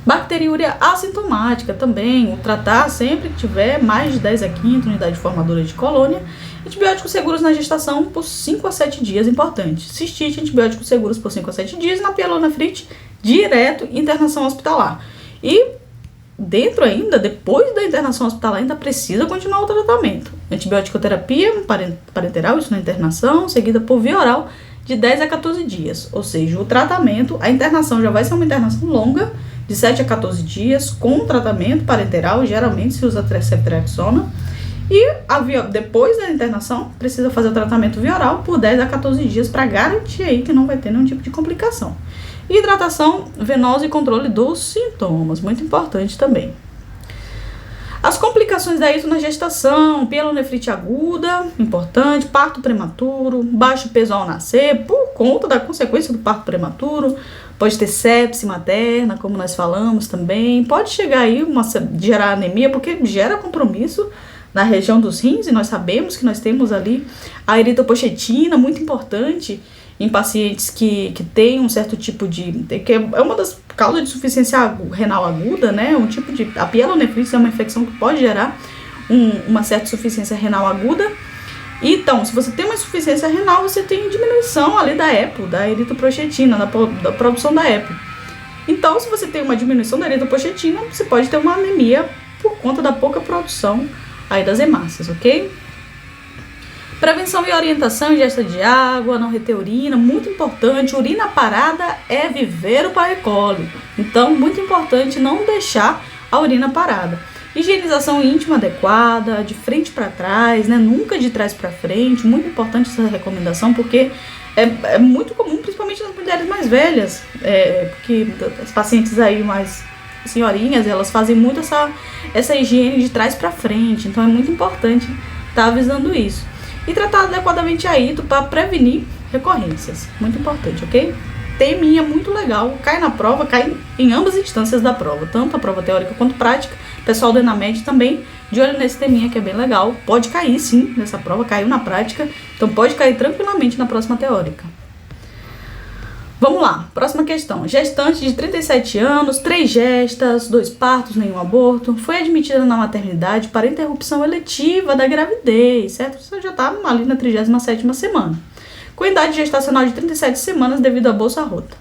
Bacteriúria assintomática também, o tratar sempre que tiver mais de 10 a 5 unidade formadora de colônia. Antibióticos seguros na gestação por 5 a 7 dias, importante. Cistite, antibióticos seguros por 5 a 7 dias. Na pielonefrite, direto, internação hospitalar. E dentro ainda, depois da internação hospitalar, ainda precisa continuar o tratamento. Antibiótico-terapia parenteral, isso na internação, seguida por via oral de 10 a 14 dias. Ou seja, o tratamento, a internação já vai ser uma internação longa, de 7 a 14 dias, com tratamento parenteral, geralmente se usa ceftriaxona. E depois da internação, precisa fazer o tratamento via oral por 10 a 14 dias para garantir aí que não vai ter nenhum tipo de complicação. Hidratação venosa e controle dos sintomas, muito importante também. As complicações da ito na gestação, pielonefrite aguda, importante, parto prematuro, baixo peso ao nascer, por conta da consequência do parto prematuro, pode ter sepse materna, como nós falamos também, pode chegar aí gerar anemia, porque gera compromisso na região dos rins, e nós sabemos que nós temos ali a eritropochetina, muito importante em pacientes que têm um certo tipo de... que é uma das causas de insuficiência renal aguda, né? A pielonefrite é uma infecção que pode gerar uma certa insuficiência renal aguda. Então, se você tem uma insuficiência renal, você tem diminuição ali da EPO, da eritropochetina, da produção da EPO. Então, se você tem uma diminuição da eritropochetina, você pode ter uma anemia por conta da pouca produção aí das hemácias, ok? Prevenção e orientação, ingesta de água, não reter urina, muito importante. Urina parada é viveiro para E. coli. Então, muito importante não deixar a urina parada. Higienização íntima adequada, de frente para trás, né? Nunca de trás para frente. Muito importante essa recomendação, porque é muito comum, principalmente nas mulheres mais velhas, porque as pacientes aí mais senhorinhas, elas fazem muito essa higiene de trás para frente. Então, é muito importante estar avisando isso. E tratar adequadamente a ito para prevenir recorrências. Muito importante, ok? Teminha muito legal, cai na prova, cai em ambas as instâncias da prova, tanto a prova teórica quanto prática. Pessoal do ENAMED também, de olho nesse teminha que é bem legal. Pode cair sim nessa prova, caiu na prática, então pode cair tranquilamente na próxima teórica. Vamos lá, próxima questão. Gestante de 37 anos, 3 gestas, 2 partos, nenhum aborto, foi admitida na maternidade para interrupção eletiva da gravidez, certo? Você já está ali na 37ª semana. Com idade gestacional de 37 semanas devido à bolsa rota.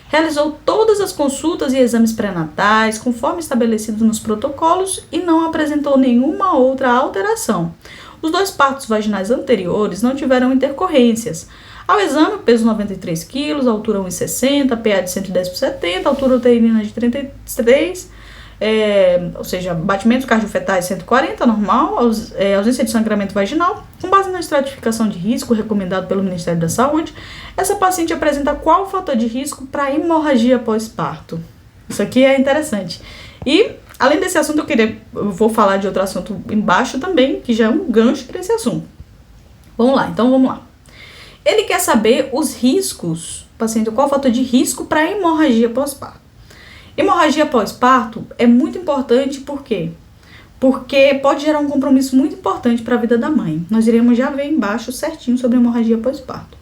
Realizou todas as consultas e exames pré-natais, conforme estabelecidos nos protocolos, e não apresentou nenhuma outra alteração. Os 2 partos vaginais anteriores não tiveram intercorrências. Ao exame, peso 93 kg, altura 1,60, PA de 110/70, altura uterina de 33, ou seja, batimentos cardiofetais 140, normal, ausência de sangramento vaginal. Com base na estratificação de risco recomendado pelo Ministério da Saúde, essa paciente apresenta qual fator de risco para hemorragia pós-parto? Isso aqui é interessante. E, além desse assunto, eu vou falar de outro assunto embaixo também, que já é um gancho para esse assunto. Vamos lá. Ele quer saber os riscos, paciente, qual o fator de risco para hemorragia pós-parto. Hemorragia pós-parto é muito importante, por quê? Porque pode gerar um compromisso muito importante para a vida da mãe. Nós iremos já ver embaixo certinho sobre hemorragia pós-parto.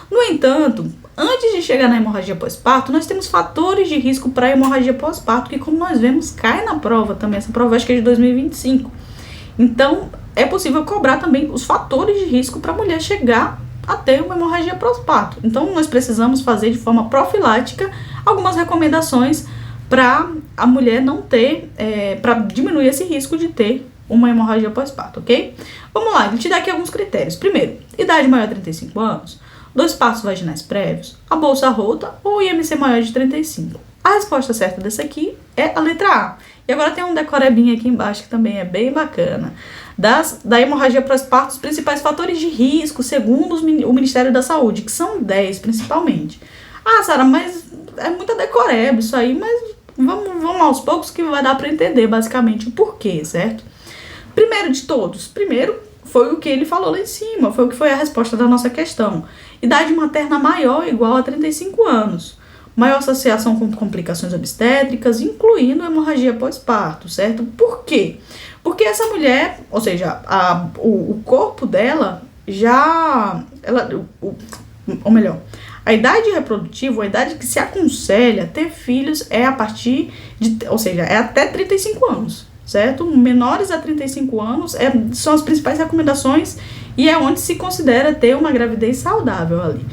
No entanto, antes de chegar na hemorragia pós-parto, nós temos fatores de risco para hemorragia pós-parto, que, como nós vemos, cai na prova também. Essa prova acho que é de 2025. Então, é possível cobrar também os fatores de risco para a mulher chegar a ter uma hemorragia pós-parto. Então, nós precisamos fazer de forma profilática algumas recomendações para a mulher não ter, para diminuir esse risco de ter uma hemorragia pós-parto, ok? Vamos lá, ele te dá aqui alguns critérios. Primeiro, idade maior de 35 anos, 2 partos vaginais prévios, a bolsa rota ou IMC maior de 35. A resposta certa dessa aqui é a letra A. E agora tem um decorebinho aqui embaixo que também é bem bacana. Da hemorragia pós-parto, os principais fatores de risco, segundo o Ministério da Saúde, que são 10 principalmente. Ah, Sara, mas é muita decoreba isso aí, mas vamos aos poucos que vai dar para entender basicamente o porquê, certo? Primeiro de todos, foi o que ele falou lá em cima, foi o que foi a resposta da nossa questão. Idade materna maior ou igual a 35 anos. Maior associação com complicações obstétricas, incluindo hemorragia pós-parto, certo? Por quê? Porque essa mulher, ou seja, o corpo dela ou melhor, a idade reprodutiva, a idade que se aconselha ter filhos é a partir de, ou seja, é até 35 anos, certo? Menores a 35 anos são as principais recomendações e é onde se considera ter uma gravidez saudável ali.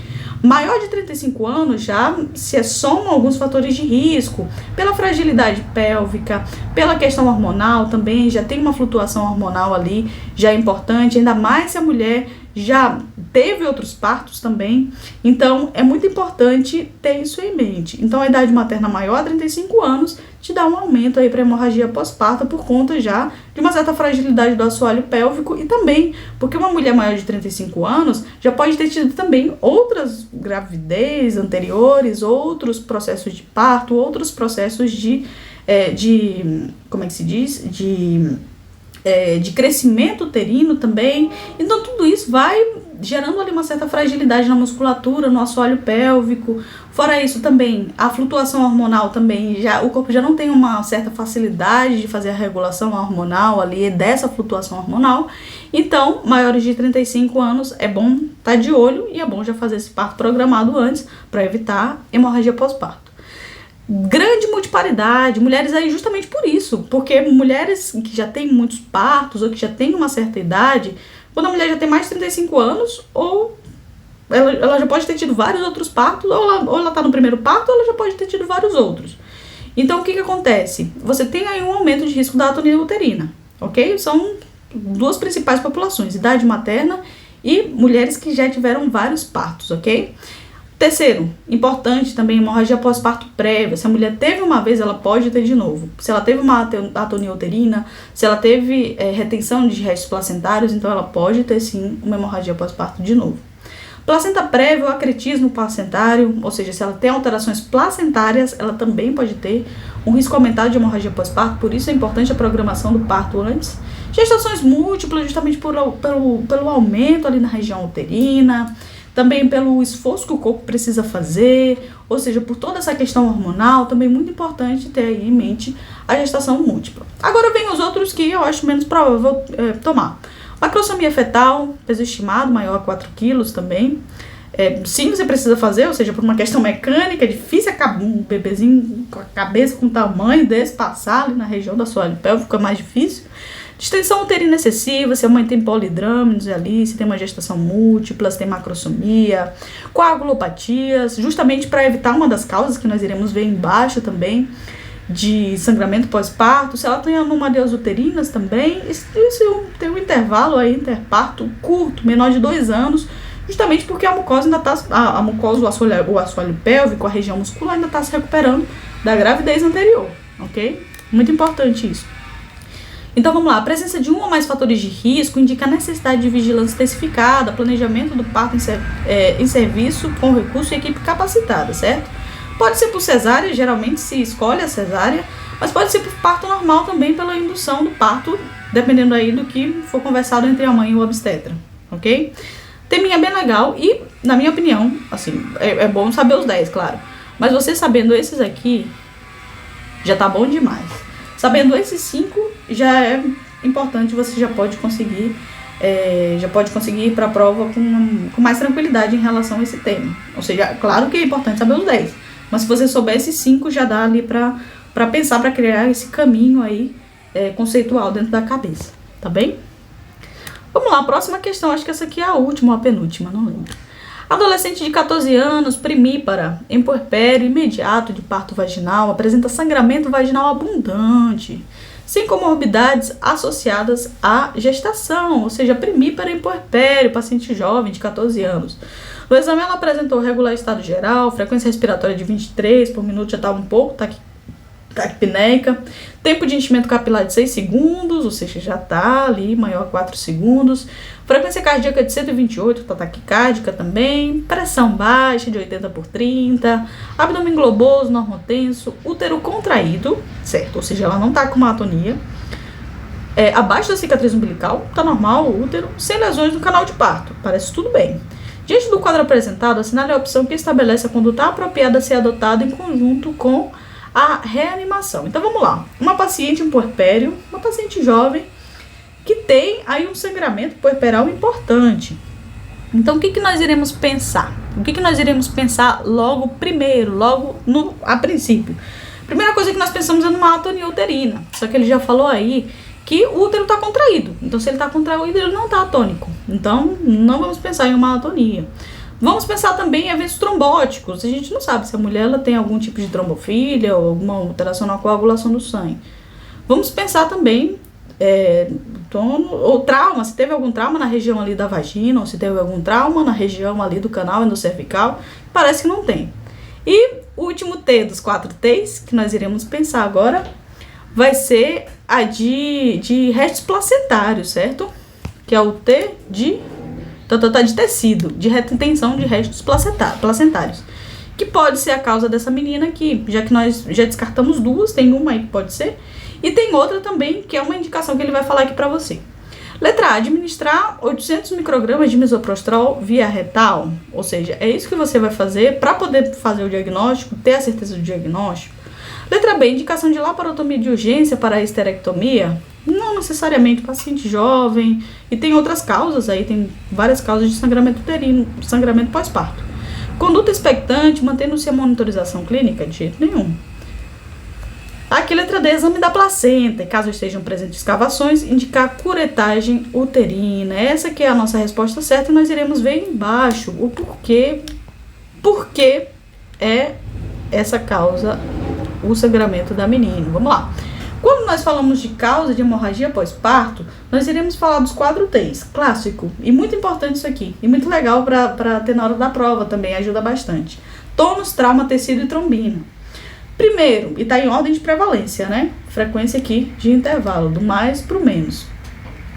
Maior de 35 anos já se somam alguns fatores de risco, pela fragilidade pélvica, pela questão hormonal também, já tem uma flutuação hormonal ali, já é importante, ainda mais se a mulher já teve outros partos também, então é muito importante ter isso em mente. Então a idade materna maior a 35 anos te dá um aumento aí para hemorragia pós-parto por conta já de uma certa fragilidade do assoalho pélvico e também porque uma mulher maior de 35 anos já pode ter tido também outras gravidez anteriores, outros processos de parto, outros processos de como é que se diz? De crescimento uterino também. Então tudo isso vai gerando ali uma certa fragilidade na musculatura, no assoalho pélvico. Fora isso também, a flutuação hormonal também, o corpo já não tem uma certa facilidade de fazer a regulação hormonal ali, dessa flutuação hormonal. Então, maiores de 35 anos é bom estar de olho e é bom já fazer esse parto programado antes para evitar hemorragia pós-parto. Grande multiparidade, mulheres aí justamente por isso, porque mulheres que já têm muitos partos ou que já têm uma certa idade, quando a mulher já tem mais de 35 anos, ou ela já pode ter tido vários outros partos, ou ela tá no primeiro parto, ou ela já pode ter tido vários outros. Então, o que acontece? Você tem aí um aumento de risco da atonia uterina, ok? São duas principais populações, idade materna e mulheres que já tiveram vários partos, ok? Terceiro, importante também, hemorragia pós-parto prévia. Se a mulher teve uma vez, ela pode ter de novo. Se ela teve uma atonia uterina, se ela teve retenção de restos placentários, então ela pode ter sim uma hemorragia pós-parto de novo. Placenta prévia ou acretismo placentário, ou seja, se ela tem alterações placentárias, ela também pode ter um risco aumentado de hemorragia pós-parto, por isso é importante a programação do parto antes. Gestações múltiplas, justamente pelo aumento ali na região uterina, também pelo esforço que o corpo precisa fazer, ou seja, por toda essa questão hormonal, também é muito importante ter aí em mente a gestação múltipla. Agora vem os outros que eu acho menos provável tomar. Macrosomia fetal, peso estimado maior a 4 quilos também. Sim, você precisa fazer, ou seja, por uma questão mecânica, é difícil um bebezinho com a cabeça com tamanho desse passar ali na região da assoalho pélvico, é mais difícil. Distensão uterina excessiva, se a mãe tem polidrâminos ali, se tem uma gestação múltipla, se tem macrosomia, coagulopatias, justamente para evitar uma das causas que nós iremos ver embaixo também, de sangramento pós-parto, se ela tem anomalias uterinas também, e se tem um intervalo aí interparto curto, menor de 2 anos, justamente porque a mucosa ainda está, a mucosa, o assoalho pélvico, a região muscular ainda está se recuperando da gravidez anterior, ok? Muito importante isso. Então vamos lá, a presença de um ou mais fatores de risco indica a necessidade de vigilância intensificada, planejamento do parto em serviço com recurso e equipe capacitada, certo? Pode ser por cesárea, geralmente se escolhe a cesárea, mas pode ser por parto normal também pela indução do parto, dependendo aí do que for conversado entre a mãe e o obstetra, ok? Teminha bem legal e, na minha opinião, assim, é bom saber os 10, claro, mas você sabendo esses aqui, já tá bom demais. Sabendo esses 5, já é importante, você já pode conseguir ir para a prova com mais tranquilidade em relação a esse tema. Ou seja, claro que é importante saber os 10, mas se você souber esses 5, já dá ali para pensar, para criar esse caminho aí conceitual dentro da cabeça, tá bem? Vamos lá, próxima questão, acho que essa aqui é a última ou a penúltima, não lembro. Adolescente de 14 anos, primípara, em puerpério imediato de parto vaginal, apresenta sangramento vaginal abundante. sem comorbidades associadas à gestação, ou seja, primípara em puerpério, paciente jovem de 14 anos. No exame ela apresentou regular estado geral, frequência respiratória de 23 por minuto, já estava um pouco taquipneica, tempo de enchimento capilar de 6 segundos, ou seja, já está ali maior a 4 segundos, frequência cardíaca de 128, está taquicárdica também, pressão baixa de 80 por 30, abdômen globoso, normotenso, útero contraído, certo? Ou seja, ela não está com uma atonia, abaixo da cicatriz umbilical, está normal o útero, sem lesões no canal de parto, parece tudo bem. Diante do quadro apresentado, assinale a opção que estabelece a conduta apropriada a ser adotada em conjunto com a reanimação. Então vamos lá, uma paciente em puerpério, uma paciente jovem que tem aí um sangramento puerperal importante. Então o que nós iremos pensar? O que nós iremos pensar logo primeiro, a princípio? Primeira coisa que nós pensamos é numa atonia uterina, só que ele já falou aí que o útero está contraído, então se ele está contraído ele não está atônico, então não vamos pensar em uma atonia. Vamos pensar também em eventos trombóticos. A gente não sabe se a mulher ela tem algum tipo de trombofilia ou alguma alteração na coagulação do sangue. Vamos pensar também ou trauma, se teve algum trauma na região ali da vagina, ou se teve algum trauma na região ali do canal endocervical. Parece que não tem. E o último T dos 4 T's que nós iremos pensar agora vai ser a de restos placentários, certo? Que é o T de tecido, de retenção de restos placentários, que pode ser a causa dessa menina aqui, já que nós já descartamos duas, tem uma aí que pode ser, e tem outra também, que é uma indicação que ele vai falar aqui para você. Letra A, administrar 800 microgramas de misoprostol via retal, ou seja, é isso que você vai fazer para poder fazer o diagnóstico, ter a certeza do diagnóstico. Letra B, indicação de laparotomia de urgência para a esterectomia, não necessariamente paciente jovem, e tem outras causas aí, tem várias causas de sangramento uterino, sangramento pós-parto. Conduta expectante, mantendo-se a monitorização clínica? De jeito nenhum. Aqui, letra D, exame da placenta, e caso estejam presentes escavações, indicar curetagem uterina. Essa que é a nossa resposta certa, e nós iremos ver embaixo o porquê é essa causa, o sangramento da menina. Vamos lá. Quando nós falamos de causa de hemorragia pós-parto, nós iremos falar dos 4 T's, clássico, e muito importante isso aqui, e muito legal para ter na hora da prova também, ajuda bastante. Tônus, trauma, tecido e trombina. Primeiro, e está em ordem de prevalência, né? Frequência aqui de intervalo, do mais para o menos.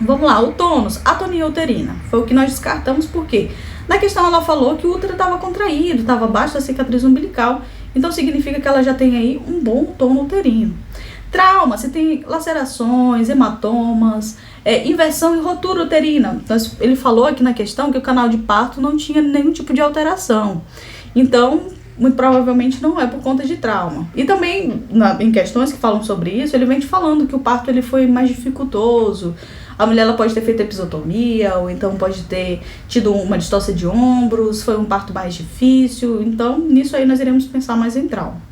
Vamos lá, o tônus, atonia uterina, foi o que nós descartamos, por quê? Na questão ela falou que o útero estava contraído, estava abaixo da cicatriz umbilical, então significa que ela já tem aí um bom tônus uterino. Trauma, você tem lacerações, hematomas, inversão e rotura uterina. Então, ele falou aqui na questão que o canal de parto não tinha nenhum tipo de alteração. Então, muito provavelmente não é por conta de trauma. E também, em questões que falam sobre isso, ele vem te falando que o parto ele foi mais dificultoso. A mulher ela pode ter feito episiotomia, ou então pode ter tido uma distócia de ombros, foi um parto mais difícil. Então, nisso aí nós iremos pensar mais em trauma.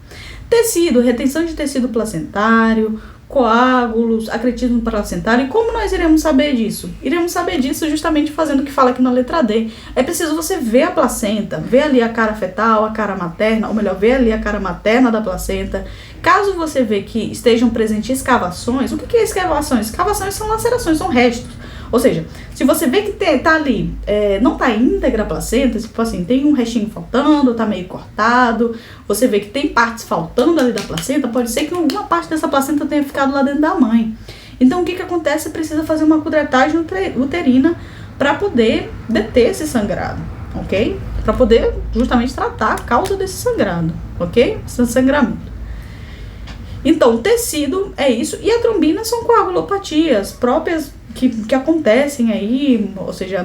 Tecido, retenção de tecido placentário, coágulos, acretismo placentário. E como nós iremos saber disso? Iremos saber disso justamente fazendo o que fala aqui na letra D. É preciso você ver a placenta, ver ali a cara fetal, a cara materna, ou melhor, ver ali a cara materna da placenta. Caso você vê que estejam presentes escavações, o que é escavações? Escavações são lacerações, são restos. Ou seja, se você vê que tá ali, não tá íntegra a placenta, tipo assim, tem um restinho faltando, tá meio cortado, você vê que tem partes faltando ali da placenta, pode ser que alguma parte dessa placenta tenha ficado lá dentro da mãe. Então, o que acontece? Você precisa fazer uma curetagem uterina para poder deter esse sangrado, ok? Para poder justamente tratar a causa desse sangrado, ok? Esse sangramento. Então, o tecido é isso, e a trombina são coagulopatias próprias que acontecem aí, ou seja,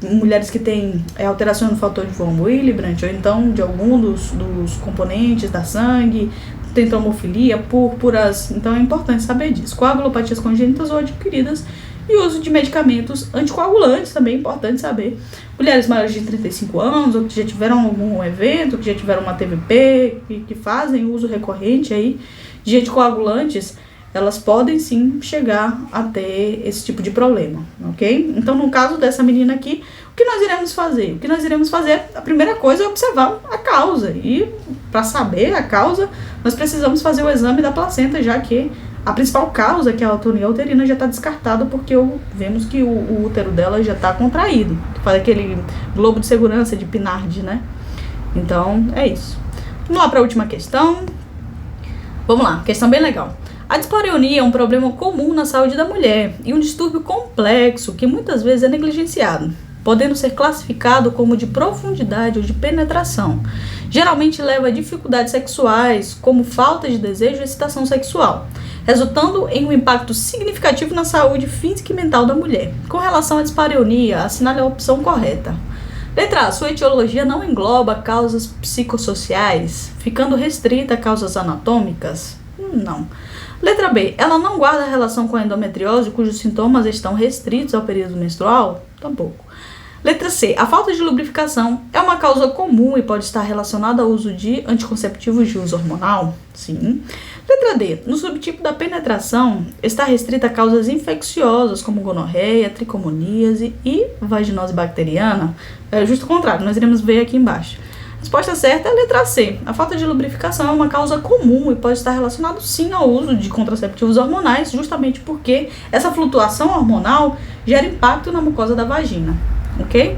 mulheres que têm alteração no fator de von Willebrand, ou então de algum dos componentes da sangue, tem trombofilia, púrpuras, então é importante saber disso. Coagulopatias congênitas ou adquiridas e uso de medicamentos anticoagulantes, também é importante saber. Mulheres maiores de 35 anos, ou que já tiveram algum evento, que já tiveram uma TVP, que fazem uso recorrente aí de anticoagulantes, elas podem sim chegar a ter esse tipo de problema, ok? Então, no caso dessa menina aqui, o que nós iremos fazer? O que nós iremos fazer, a primeira coisa é observar a causa. E para saber a causa, nós precisamos fazer o exame da placenta, já que A principal causa, que é a atonia uterina, já está descartada porque vemos que o útero dela já está contraído. Faz aquele globo de segurança de Pinard, né? Então, é isso. Vamos lá para a última questão. Vamos lá, questão bem legal. A dispareunia é um problema comum na saúde da mulher e um distúrbio complexo que muitas vezes é negligenciado, podendo ser classificado como de profundidade ou de penetração. Geralmente leva a dificuldades sexuais, como falta de desejo e excitação sexual, resultando em um impacto significativo na saúde física e mental da mulher. Com relação à dispareunia, assinale a opção correta. Letra A. Sua etiologia não engloba causas psicossociais, ficando restrita a causas anatômicas? Não. Letra B. Ela não guarda relação com a endometriose, cujos sintomas estão restritos ao período menstrual? Tampouco. Letra C. A falta de lubrificação é uma causa comum e pode estar relacionada ao uso de anticonceptivos de uso hormonal? Sim. Letra D. No subtipo da penetração, está restrita a causas infecciosas como gonorreia, tricomoníase e vaginose bacteriana? É justo o contrário, nós iremos ver aqui embaixo. A resposta certa é a letra C. A falta de lubrificação é uma causa comum e pode estar relacionado sim ao uso de contraceptivos hormonais, justamente porque essa flutuação hormonal gera impacto na mucosa da vagina, ok?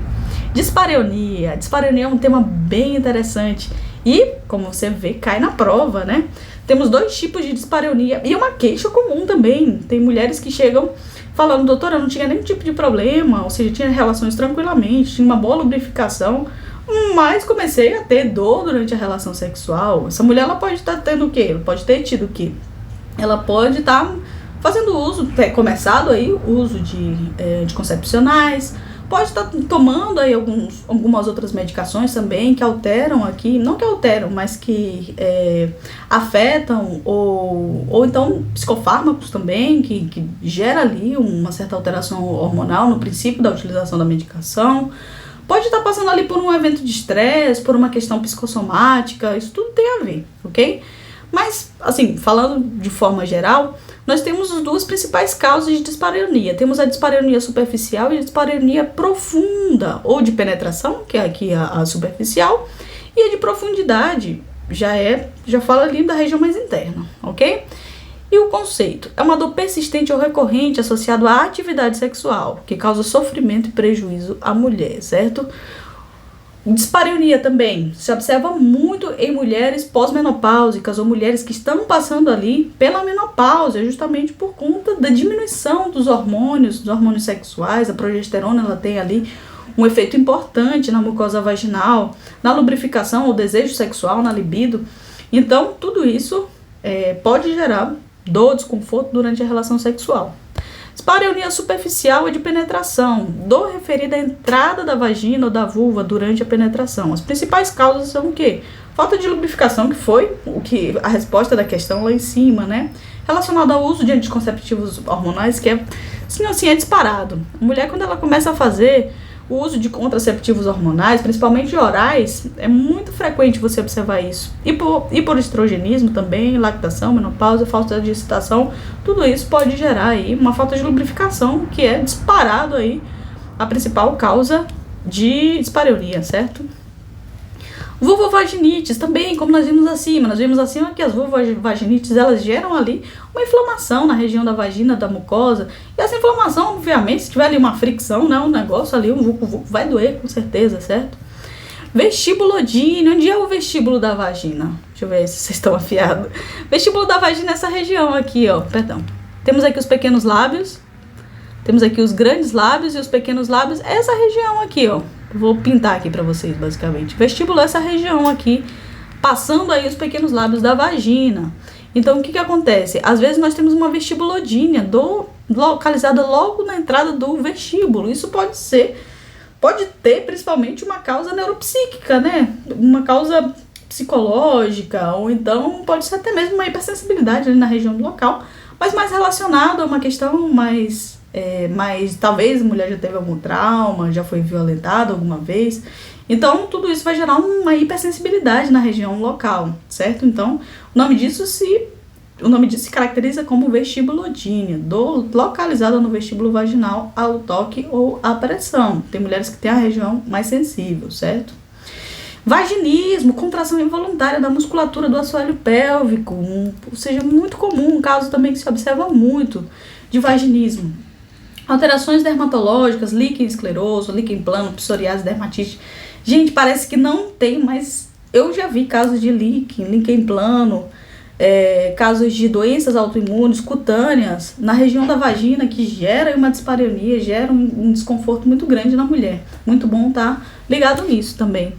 Dispareunia. Dispareunia é um tema bem interessante e, como você vê, cai na prova, né? Temos 2 tipos de dispareunia e uma queixa comum também. Tem mulheres que chegam falando, doutora, eu não tinha nenhum tipo de problema, ou seja, tinha relações tranquilamente, tinha uma boa lubrificação, mas comecei a ter dor durante a relação sexual. Essa mulher, ela pode estar tendo o quê? Ela pode ter tido o quê? Ela pode estar fazendo uso, começado aí o uso de anticoncepcionais, pode estar tomando aí algumas outras medicações também que alteram aqui, não que alteram, mas que afetam, ou então psicofármacos também, que gera ali uma certa alteração hormonal no princípio da utilização da medicação. Pode estar passando ali por um evento de estresse, por uma questão psicossomática, isso tudo tem a ver, ok? Mas, assim, falando de forma geral, nós temos as 2 principais causas de dispareunia. Temos a dispareunia superficial e a dispareunia profunda, ou de penetração, que é aqui a superficial, e a de profundidade, já fala ali da região mais interna, ok? E o conceito é uma dor persistente ou recorrente associado à atividade sexual, que causa sofrimento e prejuízo à mulher, certo? Dispareunia também se observa muito em mulheres pós-menopáusicas ou mulheres que estão passando ali pela menopausa, justamente por conta da diminuição dos hormônios sexuais. A progesterona, ela tem ali um efeito importante na mucosa vaginal, na lubrificação, o desejo sexual, na libido. Então, tudo isso pode gerar dor, desconforto durante a relação sexual. Dispareunia superficial é de penetração, dor referida à entrada da vagina ou da vulva durante a penetração. As principais causas são o quê? Falta de lubrificação, que foi a resposta da questão lá em cima, né? Relacionado ao uso de anticonceptivos hormonais, que é disparado. A mulher, quando ela começa a fazer o uso de contraceptivos hormonais, principalmente orais, é muito frequente você observar isso. E por estrogenismo também, lactação, menopausa, falta de excitação, tudo isso pode gerar aí uma falta de lubrificação, que é disparado aí a principal causa de dispareunia, certo? Vulvovaginites também, como nós vimos acima que as vulvovaginites, elas geram ali uma inflamação na região da vagina, da mucosa, e essa inflamação, obviamente, se tiver ali uma fricção, né, um negócio ali, um vulco vai doer com certeza, certo? Vestibulodíneo, onde é o vestíbulo da vagina? Deixa eu ver se vocês estão afiados. Vestíbulo da vagina é essa região aqui, ó, perdão. Temos aqui os pequenos lábios, temos aqui os grandes lábios e os pequenos lábios, essa região aqui, ó. Vou pintar aqui para vocês, basicamente. Vestíbulo é essa região aqui, passando aí os pequenos lábios da vagina. Então, o que acontece? Às vezes nós temos uma vestibulodínia localizada logo na entrada do vestíbulo. Isso pode ter principalmente uma causa neuropsíquica, né? Uma causa psicológica, ou então pode ser até mesmo uma hipersensibilidade ali na região do local, mas mais relacionado a uma questão mais talvez a mulher já teve algum trauma, já foi violentada alguma vez. Então, tudo isso vai gerar uma hipersensibilidade na região local, certo? Então, o nome disso se caracteriza como vestibulodínia, dor localizada no vestíbulo vaginal ao toque ou à pressão. Tem mulheres que têm a região mais sensível, certo? Vaginismo, contração involuntária da musculatura do assoalho pélvico, ou seja, muito comum, um caso também que se observa muito de vaginismo. Alterações dermatológicas, líquen escleroso, líquen plano, psoriase, dermatite. Gente, parece que não tem, mas eu já vi casos de líquen plano, casos de doenças autoimunes, cutâneas, na região da vagina, que gera uma dispareunia, gera um desconforto muito grande na mulher. Muito bom estar ligado nisso também.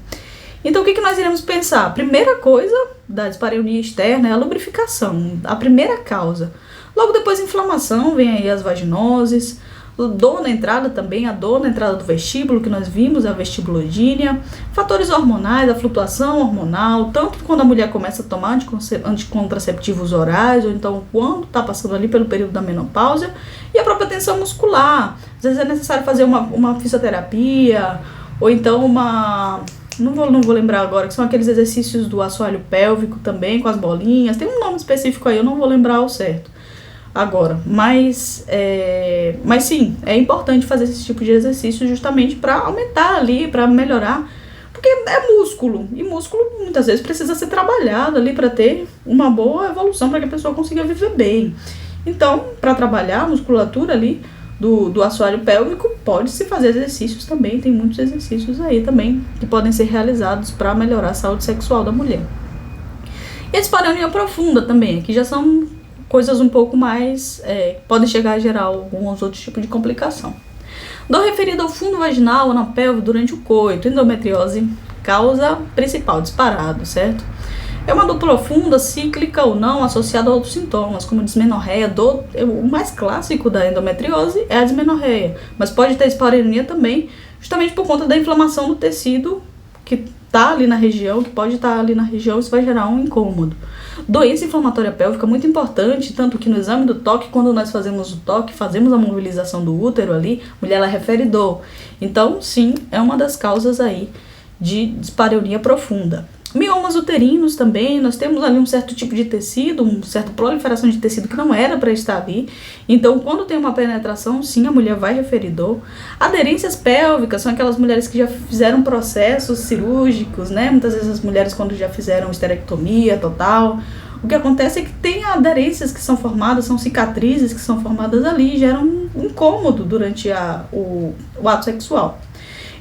Então, o que nós iremos pensar? A primeira coisa da dispareunia externa é a lubrificação, a primeira causa. Logo depois, inflamação, vem aí as vaginoses, dor na entrada também, a dor na entrada do vestíbulo, que nós vimos, a vestibulodínia, fatores hormonais, a flutuação hormonal, tanto quando a mulher começa a tomar anticontraceptivos orais, ou então quando está passando ali pelo período da menopausa, e a própria tensão muscular. Às vezes é necessário fazer uma fisioterapia, ou então não vou lembrar agora, que são aqueles exercícios do assoalho pélvico também, com as bolinhas. Tem um nome específico aí, eu não vou lembrar ao certo agora. Mas sim, é importante fazer esse tipo de exercício justamente para aumentar ali, para melhorar. Porque é músculo, e músculo muitas vezes precisa ser trabalhado ali para ter uma boa evolução, para que a pessoa consiga viver bem. Então, para trabalhar a musculatura ali do assoalho pélvico, pode-se fazer exercícios também, tem muitos exercícios aí também que podem ser realizados para melhorar a saúde sexual da mulher. E a dispareunia profunda também, que já são coisas um pouco mais, podem chegar a gerar alguns outros tipos de complicação. Dor referida ao fundo vaginal ou na pelve durante o coito, endometriose, causa principal, disparado, certo? É uma dor profunda, cíclica ou não, associada a outros sintomas, como dismenorreia. O mais clássico da endometriose é a dismenorreia, mas pode ter dispareunia também, justamente por conta da inflamação do tecido que está ali na região, que pode estar ali na região, isso vai gerar um incômodo. Doença inflamatória pélvica, muito importante, tanto que no exame do toque, quando nós fazemos o toque, fazemos a mobilização do útero ali, a mulher ela refere dor. Então, sim, é uma das causas aí de dispareunia profunda. Miomas uterinos também, nós temos ali um certo tipo de tecido, uma certa proliferação de tecido que não era para estar ali. Então, quando tem uma penetração, sim, a mulher vai referir dor. Aderências pélvicas são aquelas mulheres que já fizeram processos cirúrgicos, né? Muitas vezes as mulheres quando já fizeram esterectomia total. O que acontece é que tem aderências que são formadas, são cicatrizes que são formadas ali e geram um incômodo durante o ato sexual.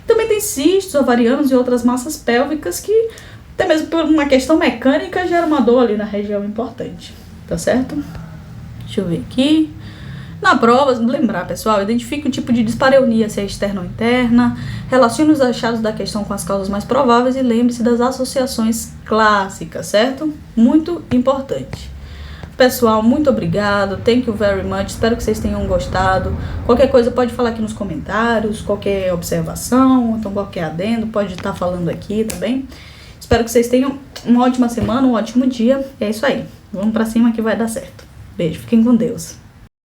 Também tem cistos ovarianos e outras massas pélvicas que, até mesmo por uma questão mecânica, gera uma dor ali na região importante, tá certo? Deixa eu ver aqui. Na prova, lembrar, pessoal, identifique o tipo de dispareunia, se é externa ou interna, relacione os achados da questão com as causas mais prováveis e lembre-se das associações clássicas, certo? Muito importante. Pessoal, muito obrigado, thank you very much, espero que vocês tenham gostado. Qualquer coisa pode falar aqui nos comentários, qualquer observação, então qualquer adendo, pode estar falando aqui, tá bem? Espero que vocês tenham uma ótima semana, um ótimo dia. É isso aí. Vamos pra cima que vai dar certo. Beijo, fiquem com Deus.